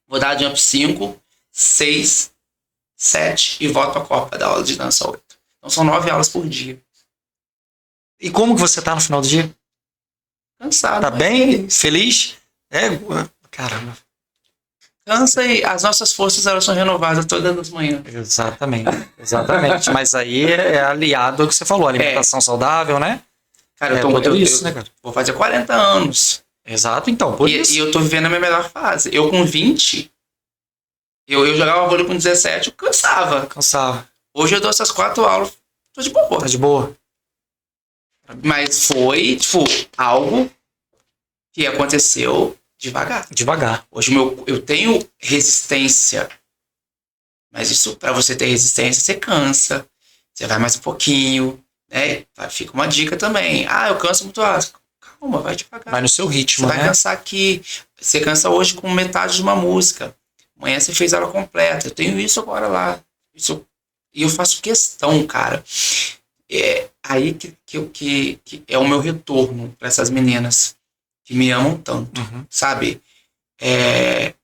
Speaker 2: vou dar jump 5, 6, 7 e volto pra corpo pra dar aula de dança 8. Então são 9 aulas por dia.
Speaker 1: E como que você tá no final do dia?
Speaker 2: Cansado.
Speaker 1: Tá
Speaker 2: mas
Speaker 1: bem? Feliz? É, caramba.
Speaker 2: Cansa e as nossas forças elas são renovadas todas as manhãs.
Speaker 1: Exatamente, exatamente. Mas aí é aliado ao que você falou, alimentação saudável, né?
Speaker 2: Cara,
Speaker 1: tudo isso, né, cara?
Speaker 2: vou fazer 40 anos.
Speaker 1: Exato, então, por isso.
Speaker 2: E eu tô vivendo a minha melhor fase. Eu com 20, eu jogava vôlei com 17, eu cansava.
Speaker 1: Cansava.
Speaker 2: Hoje eu dou essas 4 aulas, tô de boa.
Speaker 1: Tá de boa.
Speaker 2: Mas foi, tipo, algo que aconteceu devagar.
Speaker 1: Devagar.
Speaker 2: Hoje eu tenho resistência. Mas isso, pra você ter resistência, você cansa. Você vai mais um pouquinho, né? Fica uma dica também. Ah, eu canso muito rápido. Calma, vai devagar.
Speaker 1: Vai no seu ritmo,
Speaker 2: Você vai
Speaker 1: né?
Speaker 2: cansar aqui. Você cansa hoje com metade de uma música. Amanhã você fez aula completa. Eu tenho isso agora lá. E eu faço questão, cara. É aí que é o meu retorno para essas meninas que me amam tanto, sabe? É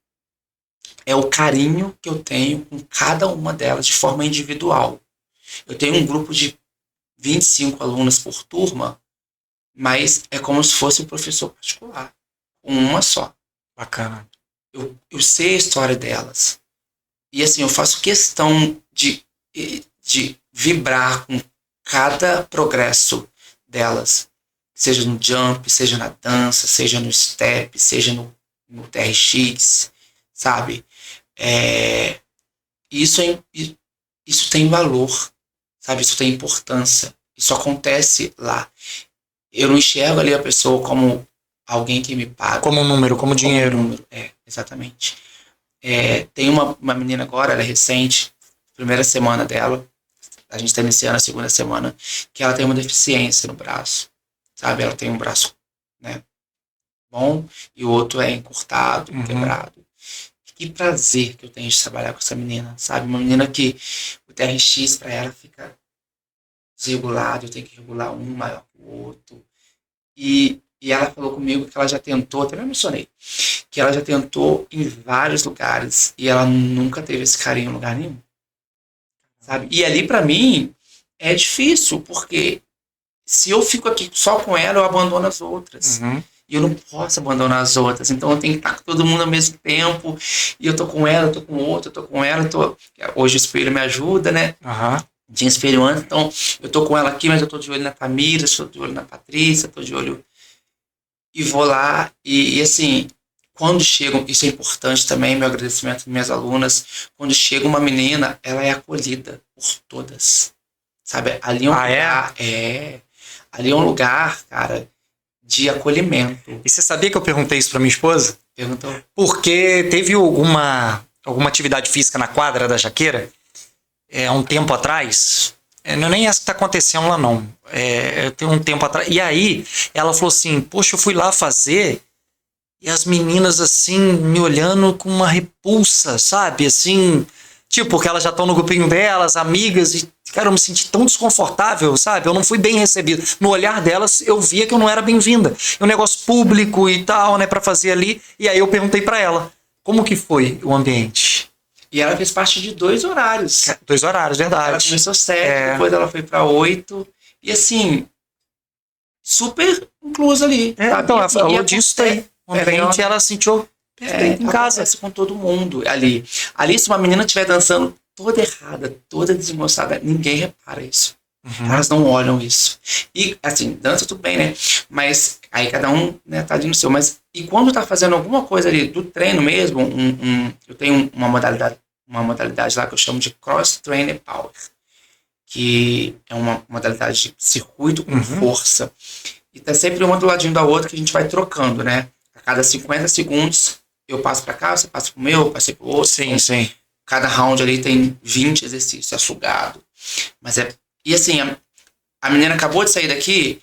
Speaker 2: o carinho que eu tenho com cada uma delas de forma individual. Eu tenho um grupo de 25 alunas por turma, mas é como se fosse um professor particular. Uma só.
Speaker 1: Bacana.
Speaker 2: Eu sei a história delas. E assim, eu faço questão de vibrar com cada progresso delas. Seja no jump, seja na dança, seja no step, seja no TRX, sabe? Isso tem valor, sabe? Isso tem importância. Isso acontece lá. Eu não enxergo ali a pessoa como alguém que me paga.
Speaker 1: Como um número, como dinheiro.
Speaker 2: Exatamente. Tem uma menina agora, ela é recente, primeira semana dela, a gente está iniciando a segunda semana, que ela tem uma deficiência no braço, sabe? Ela tem um braço, né, bom e o outro é encurtado, quebrado. Que prazer que eu tenho de trabalhar com essa menina, sabe? Uma menina que o TRX para ela fica desregulado, eu tenho que regular um maior que o outro. E ela falou comigo que ela já tentou, até me emocionei, que ela já tentou em vários lugares e ela nunca teve esse carinho em lugar nenhum. Sabe? E ali pra mim é difícil, porque se eu fico aqui só com ela, eu abandono as outras. E eu não posso abandonar as outras. Então eu tenho que estar com todo mundo ao mesmo tempo. E eu tô com ela, eu tô com outro, eu tô com ela. Hoje o espelho me ajuda, né? Tinha espelho antes, então eu tô com ela aqui, mas eu tô de olho na Camila, tô de olho na Patrícia, tô de olho... E vou lá, e assim, quando chegam, isso é importante também, meu agradecimento às minhas alunas, quando chega uma menina, ela é acolhida por todas, sabe? Ali é um lugar, ali é um lugar, cara, de acolhimento.
Speaker 1: E você sabia que eu perguntei isso pra minha esposa?
Speaker 2: Perguntou?
Speaker 1: Porque teve alguma atividade física na quadra da Jaqueira, há um tempo atrás, não é nem essa que tá acontecendo lá não, tem um tempo atrás, e aí ela falou assim, poxa, eu fui lá fazer, e as meninas assim, me olhando com uma repulsa, sabe, assim, tipo, porque elas já estão no grupinho delas, amigas, e cara, eu me senti tão desconfortável, sabe, eu não fui bem recebido, no olhar delas eu via que eu não era bem-vinda, é um negócio público e tal, né, pra fazer ali, e aí eu perguntei pra ela, como que foi o ambiente?
Speaker 2: E ela fez parte de 2 horários.
Speaker 1: 2 horários, verdade.
Speaker 2: Ela começou 7, depois ela foi pra 8. E assim, super inclusa ali.
Speaker 1: Então, ela falou disso aí. O ambiente ela sentiu perfeito em casa.
Speaker 2: Acontece com todo mundo ali. Ali, se uma menina estiver dançando toda errada, toda desmoçada, ninguém repara isso. Elas não olham isso. E, assim, dança tudo bem, né? Mas aí cada um, né, tá ali no seu. Mas, e quando tá fazendo alguma coisa ali do treino mesmo, eu tenho uma modalidade lá que eu chamo de Cross Trainer Power, que é uma modalidade de circuito com força. E tá sempre uma do ladinho da outra que a gente vai trocando, né? A cada 50 segundos eu passo pra cá, você passa pro meu, eu passei pro outro.
Speaker 1: Sim, sim.
Speaker 2: Cada round ali tem 20 exercícios, é sugado. E assim, a menina acabou de sair daqui,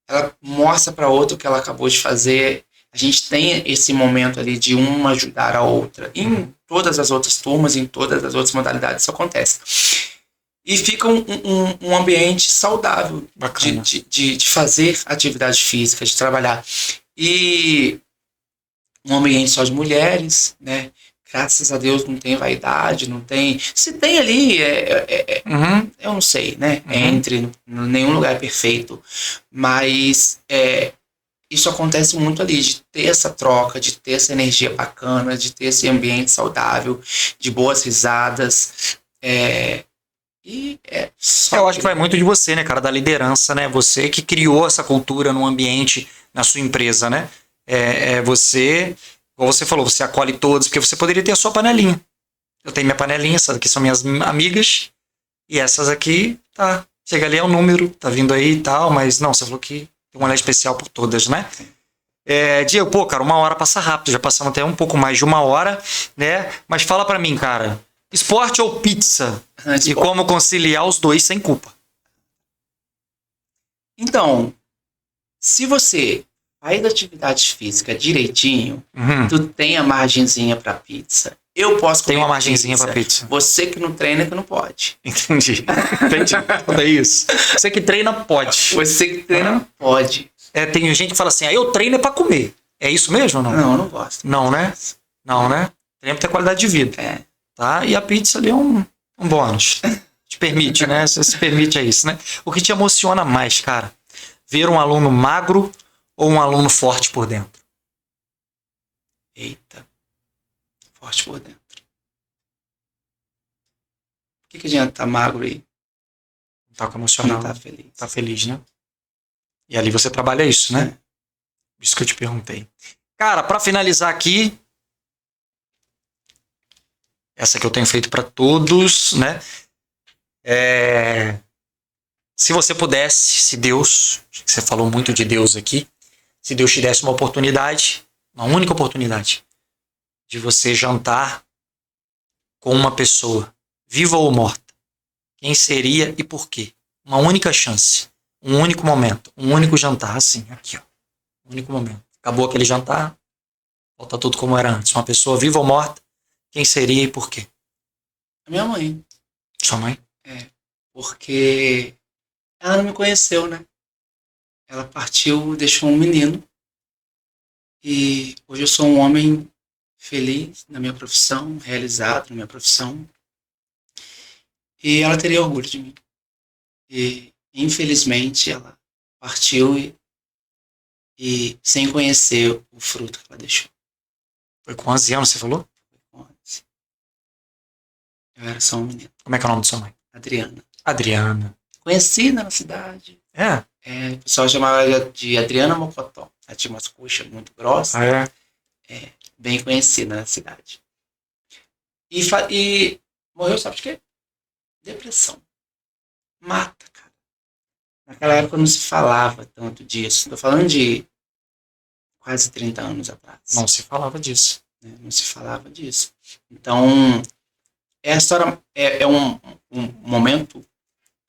Speaker 2: ela mostra pra outra o que ela acabou de fazer. A gente tem esse momento ali de uma ajudar a outra. Em todas as outras turmas, em todas as outras modalidades isso acontece. E fica um ambiente saudável
Speaker 1: Bacana.
Speaker 2: de fazer atividade física, de trabalhar. E um ambiente só de mulheres, né? Graças a Deus não tem vaidade, não tem. Se tem ali,
Speaker 1: Uhum.
Speaker 2: eu não sei, né?
Speaker 1: Uhum.
Speaker 2: Entre, nenhum lugar é perfeito. Mas isso acontece muito ali, de ter essa troca, de ter essa energia bacana, de ter esse ambiente saudável, de boas risadas.
Speaker 1: Eu acho que vai muito de você, né, cara, da liderança, né? Você que criou essa cultura no ambiente, na sua empresa, né? Você, como você falou, você acolhe todos, porque você poderia ter a sua panelinha. Eu tenho minha panelinha, essas aqui são minhas amigas, e essas aqui, tá. Chega ali, é o número, tá vindo aí e tal, mas não, você falou que tem um olhar especial por todas, né? Diego, pô, cara, 1 hora passa rápido, já passamos até um pouco mais de 1 hora, né? Mas fala pra mim, cara, esporte ou pizza? E como conciliar os dois sem culpa?
Speaker 2: Então, se você faz atividade física direitinho, tu tem a margenzinha pra pizza. Eu posso comer
Speaker 1: Tem uma margenzinha
Speaker 2: pizza.
Speaker 1: pra pizza.
Speaker 2: Você que não treina, que não pode.
Speaker 1: Entendi. É isso. Você que treina, pode.
Speaker 2: Você que treina, pode.
Speaker 1: Tem gente que fala assim, eu treino é pra comer. É isso mesmo ou não?
Speaker 2: Não, eu não gosto.
Speaker 1: Não, né? Não, né? Treino pra ter qualidade de vida. Tá? E a pizza ali é um bônus. Te permite, né? Você se permite a isso, né? O que te emociona mais, cara? Ver um aluno magro ou um aluno forte por dentro?
Speaker 2: Eita. Forte por dentro. Por que adianta estar magro aí?
Speaker 1: Não tá com emocional.
Speaker 2: Não tá feliz.
Speaker 1: Tá feliz, né? E ali você trabalha isso, né? Isso que eu te perguntei. Cara, pra finalizar aqui, essa que eu tenho feito pra todos, né? Se você pudesse, se Deus, você falou muito de Deus aqui, se Deus te desse uma oportunidade, uma única oportunidade, de você jantar com uma pessoa, viva ou morta, quem seria e por quê? Uma única chance, um único momento, um único jantar, assim, aqui, ó, um único momento. Acabou aquele jantar, volta tudo como era antes. Uma pessoa viva ou morta, quem seria e por quê?
Speaker 2: A minha mãe.
Speaker 1: Sua mãe?
Speaker 2: Porque ela não me conheceu, né? Ela partiu, deixou um menino. E hoje eu sou um homem feliz na minha profissão, realizado na minha profissão. E ela teria orgulho de mim. E, infelizmente, ela partiu e sem conhecer o fruto que ela deixou.
Speaker 1: Foi com 11 anos, você falou?
Speaker 2: Foi com 11. Eu era só um menino.
Speaker 1: Como é que é o nome da sua mãe?
Speaker 2: Adriana.
Speaker 1: Adriana.
Speaker 2: Conhecida na cidade. O pessoal chamava ela de Adriana Mocotó. Ela tinha umas coxas muito grossas. Bem conhecida na cidade. E morreu, sabe de quê? Depressão. Mata, cara. Naquela época não se falava tanto disso. Estou falando de quase 30 anos atrás.
Speaker 1: Não se falava disso.
Speaker 2: Não se falava disso. Então, essa história é um momento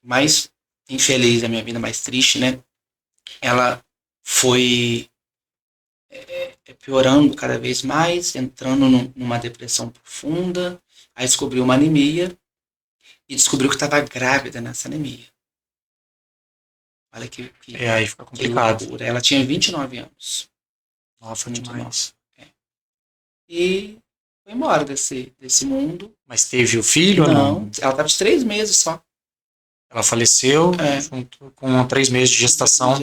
Speaker 2: mais infeliz da minha vida, mais triste, né? Ela foi piorando cada vez mais, entrando numa depressão profunda, aí descobriu uma anemia e descobriu que estava grávida nessa anemia. Olha que
Speaker 1: aí fica complicado.
Speaker 2: Loucura. Ela tinha 29 anos.
Speaker 1: Nossa, demais.
Speaker 2: E foi embora desse mundo.
Speaker 1: Mas teve o filho ou não?
Speaker 2: Ela estava de 3 meses só.
Speaker 1: Ela faleceu junto com 3 meses de gestação.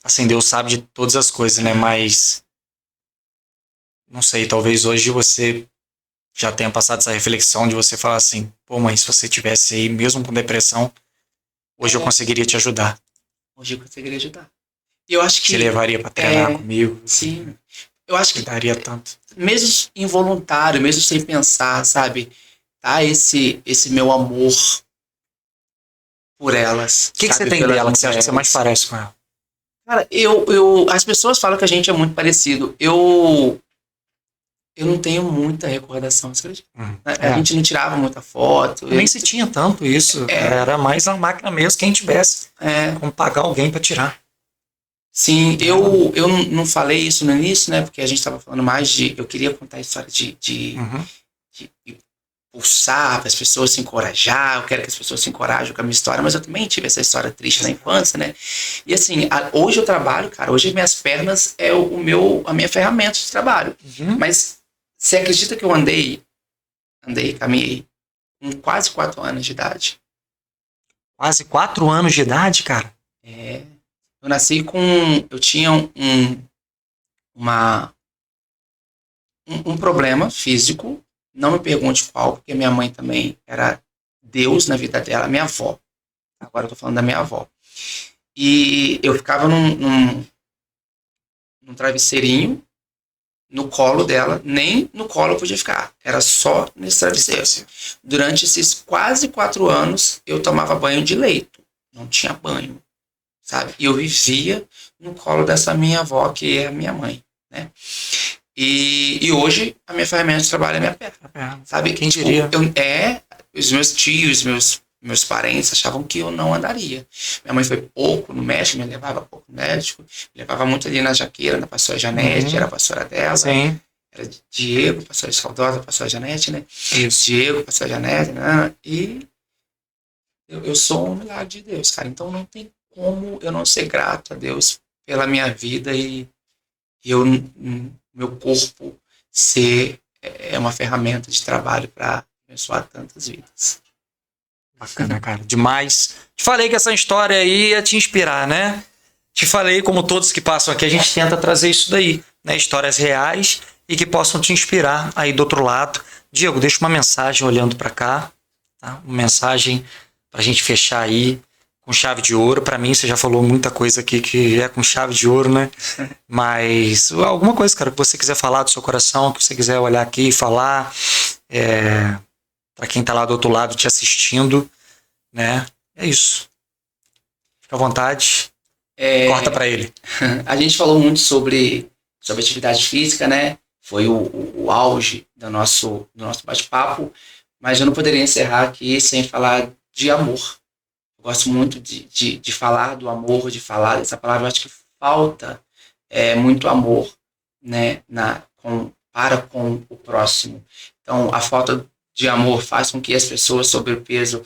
Speaker 1: Assim, Deus sabe de todas as coisas, né? Mas não sei, talvez hoje você já tenha passado essa reflexão de você falar assim, pô, mãe, se você tivesse aí, mesmo com depressão, hoje eu conseguiria te ajudar.
Speaker 2: Hoje eu conseguiria ajudar. E eu acho que...
Speaker 1: Te levaria pra treinar comigo.
Speaker 2: Sim. Eu acho que...
Speaker 1: daria tanto.
Speaker 2: Mesmo involuntário, mesmo sem pensar, sabe? Tá esse meu amor por elas.
Speaker 1: O que você tem dela que você acha que você mais parece com ela?
Speaker 2: Cara, as pessoas falam que a gente é muito parecido. Eu não tenho muita recordação, você acredita? A gente não tirava muita foto.
Speaker 1: Nem se tinha tanto isso. Era mais a máquina mesmo, quem tivesse. Como pagar alguém pra tirar.
Speaker 2: Sim, eu não falei isso no início, né? Porque a gente estava falando mais de... Eu queria contar a história de pulsar, para as pessoas se encorajar, eu quero que as pessoas se encorajem com a minha história, mas eu também tive essa história triste na infância, né? E assim, hoje eu trabalho, cara, hoje minhas pernas é a minha ferramenta de trabalho. Mas você acredita que eu caminhei com quase 4 anos de idade?
Speaker 1: Quase 4 anos de idade, cara?
Speaker 2: Eu nasci eu tinha um problema físico. Não me pergunte qual, porque minha mãe também era Deus na vida dela, minha avó. Agora eu tô falando da minha avó. E eu ficava num travesseirinho no colo dela, nem no colo eu podia ficar. Era só nesse travesseiro. Durante esses quase 4 anos, eu tomava banho de leito. Não tinha banho, sabe? E eu vivia no colo dessa minha avó, que é a minha mãe, né? E hoje a minha ferramenta de trabalho é a minha perna, sabe?
Speaker 1: Quem diria?
Speaker 2: Os meus tios, meus parentes achavam que eu não andaria. Minha mãe foi pouco no médico, me levava pouco no médico, me levava muito ali na Jaqueira, na pastora Janete, era a pastora dela.
Speaker 1: Sim.
Speaker 2: Era Diego, pastora saudosa, pastora Janete, né?
Speaker 1: Isso.
Speaker 2: Diego, pastora Janete, né? E eu sou um milagre de Deus, cara. Então não tem como eu não ser grato a Deus pela minha vida e meu corpo ser uma ferramenta de trabalho para abençoar tantas vidas.
Speaker 1: Bacana, cara. Demais. Te falei que essa história aí ia te inspirar, né? Te falei, como todos que passam aqui, a gente tenta trazer isso daí, né? Histórias reais e que possam te inspirar aí do outro lado. Diego, deixa uma mensagem olhando para cá, tá? Uma mensagem pra gente fechar aí com chave de ouro. Para mim, você já falou muita coisa aqui que é com chave de ouro, né? Mas alguma coisa, cara, que você quiser falar do seu coração, que você quiser olhar aqui e falar, para quem tá lá do outro lado te assistindo, né? É isso. Fica à vontade. Corta para ele.
Speaker 2: A gente falou muito sobre atividade física, né? Foi o auge do nosso bate-papo, mas eu não poderia encerrar aqui sem falar de amor. Eu gosto muito de falar do amor, de falar dessa palavra. Eu acho que falta muito amor, né, para com o próximo. Então, a falta de amor faz com que as pessoas sobrepeso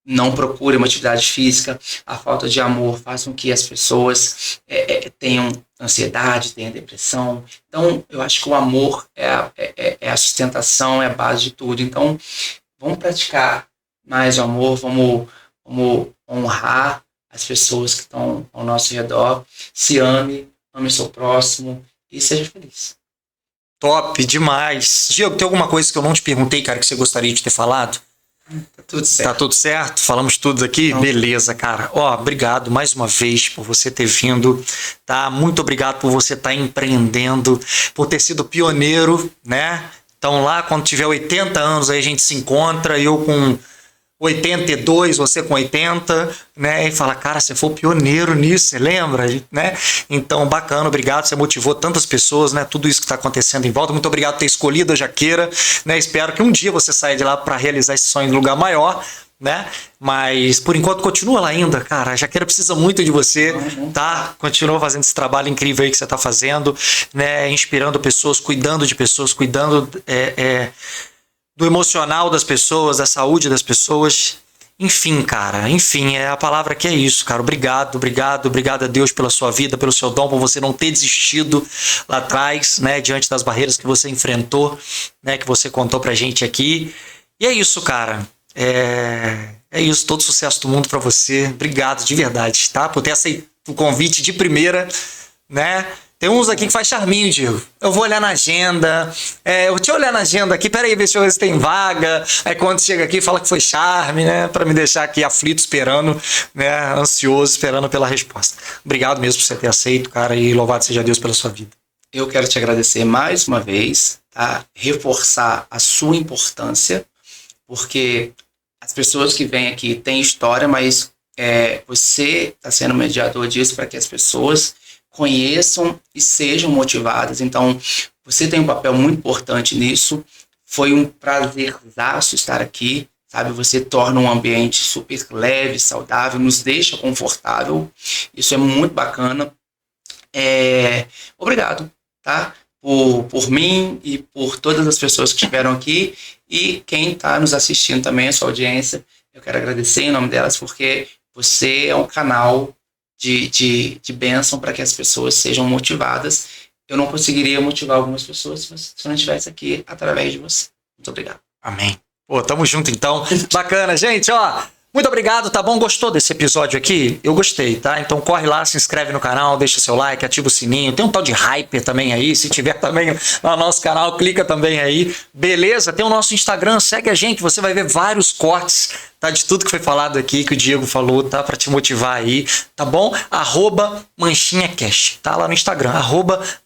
Speaker 2: não procurem uma atividade física. A falta de amor faz com que as pessoas tenham ansiedade, tenham depressão. Então, eu acho que o amor é a sustentação, é a base de tudo. Então, vamos praticar mais o amor, vamos honrar as pessoas que estão ao nosso redor. Se ame seu próximo e seja feliz.
Speaker 1: Top, demais. Diego, tem alguma coisa que eu não te perguntei, cara, que você gostaria de ter falado?
Speaker 2: Tá tudo certo.
Speaker 1: Tá tudo certo? Falamos tudo aqui?
Speaker 2: Não.
Speaker 1: Beleza, cara. Obrigado mais uma vez por você ter vindo, tá? Muito obrigado por você estar empreendendo, por ter sido pioneiro, né? Então lá, quando tiver 80 anos, aí a gente se encontra, eu com 82, você com 80, né? E fala, cara, você foi pioneiro nisso, você lembra? Né? Então, bacana, obrigado, você motivou tantas pessoas, né? Tudo isso que está acontecendo em volta. Muito obrigado por ter escolhido a Jaqueira, né? Espero que um dia você saia de lá para realizar esse sonho em lugar maior, né? Mas por enquanto continua lá ainda, cara. A Jaqueira precisa muito de você, tá? Continua fazendo esse trabalho incrível aí que você tá fazendo, né? Inspirando pessoas, cuidando de pessoas, cuidando do emocional das pessoas, da saúde das pessoas. Enfim, cara, a palavra que é isso, cara. Obrigado a Deus pela sua vida, pelo seu dom, por você não ter desistido lá atrás, né, diante das barreiras que você enfrentou, né, que você contou pra gente aqui. E é isso, cara. É isso, todo sucesso do mundo pra você. Obrigado de verdade, tá? Por ter aceito o convite de primeira, né? Tem uns aqui que faz charminho, Diego. Eu vou olhar na agenda. Deixa eu olhar na agenda aqui. Peraí, ver se tem vaga. Aí quando chega aqui, fala que foi charme, né? Pra me deixar aqui aflito, esperando, né? Ansioso, esperando pela resposta. Obrigado mesmo por você ter aceito, cara. E louvado seja Deus pela sua vida.
Speaker 2: Eu quero te agradecer mais uma vez, tá? Reforçar a sua importância, porque as pessoas que vêm aqui têm história, mas você está sendo mediador disso para que as pessoas conheçam e sejam motivadas. Então, você tem um papel muito importante nisso. Foi um prazerzaço estar aqui, sabe? Você torna um ambiente super leve, saudável, nos deixa confortável. Isso é muito bacana. Obrigado, tá? por mim e por todas as pessoas que estiveram aqui e quem está nos assistindo também, a sua audiência. Eu quero agradecer em nome delas porque você é um canal de bênção para que as pessoas sejam motivadas. Eu não conseguiria motivar algumas pessoas se eu não estivesse aqui através de você. Muito obrigado.
Speaker 1: Amém. Pô, tamo junto então. Bacana, gente, ó. Muito obrigado, tá bom? Gostou desse episódio aqui? Eu gostei, tá? Então corre lá, se inscreve no canal, deixa seu like, ativa o sininho. Tem um tal de Hyper também aí, se tiver também no nosso canal, clica também aí. Beleza? Tem o nosso Instagram, segue a gente, você vai ver vários cortes, tá? De tudo que foi falado aqui, que o Diego falou, tá? Pra te motivar aí, tá bom? @ManchinhaCash, tá? Lá no Instagram,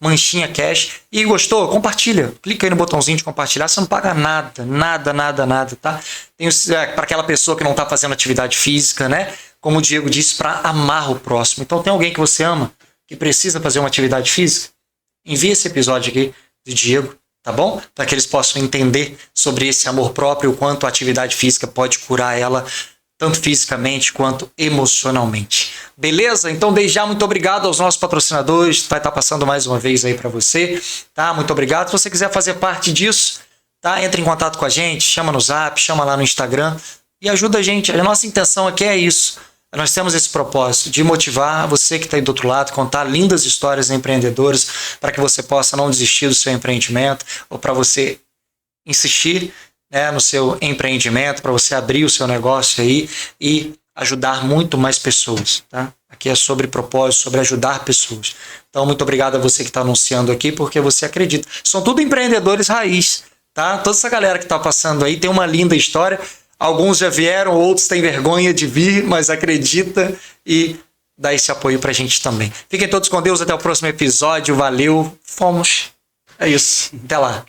Speaker 1: @ManchinhaCash. E gostou? Compartilha. Clica aí no botãozinho de compartilhar, você não paga nada, nada, tá? Tem para aquela pessoa que não tá fazendo atividade física, né? Como o Diego disse, para amar o próximo. Então tem alguém que você ama, que precisa fazer uma atividade física? Envia esse episódio aqui do Diego, tá bom? Para que eles possam entender sobre esse amor próprio, o quanto a atividade física pode curar ela, tanto fisicamente quanto emocionalmente. Beleza? Então, desde já, muito obrigado aos nossos patrocinadores. Vai estar passando mais uma vez aí para você, tá? Muito obrigado. Se você quiser fazer parte disso, tá? Entre em contato com a gente, chama no Zap, chama lá no Instagram e ajuda a gente. A nossa intenção aqui é isso. Nós temos esse propósito de motivar você que está aí do outro lado, contar lindas histórias empreendedoras para que você possa não desistir do seu empreendimento ou para você insistir, né, no seu empreendimento, para você abrir o seu negócio aí e ajudar muito mais pessoas, tá? Aqui é sobre propósito, sobre ajudar pessoas. Então, muito obrigado a você que está anunciando aqui, porque você acredita. São tudo empreendedores raiz, tá? Toda essa galera que está passando aí tem uma linda história. Alguns já vieram, outros têm vergonha de vir, mas acredita e dá esse apoio pra gente também. Fiquem todos com Deus, até o próximo episódio. Valeu, fomos. É isso. Até lá.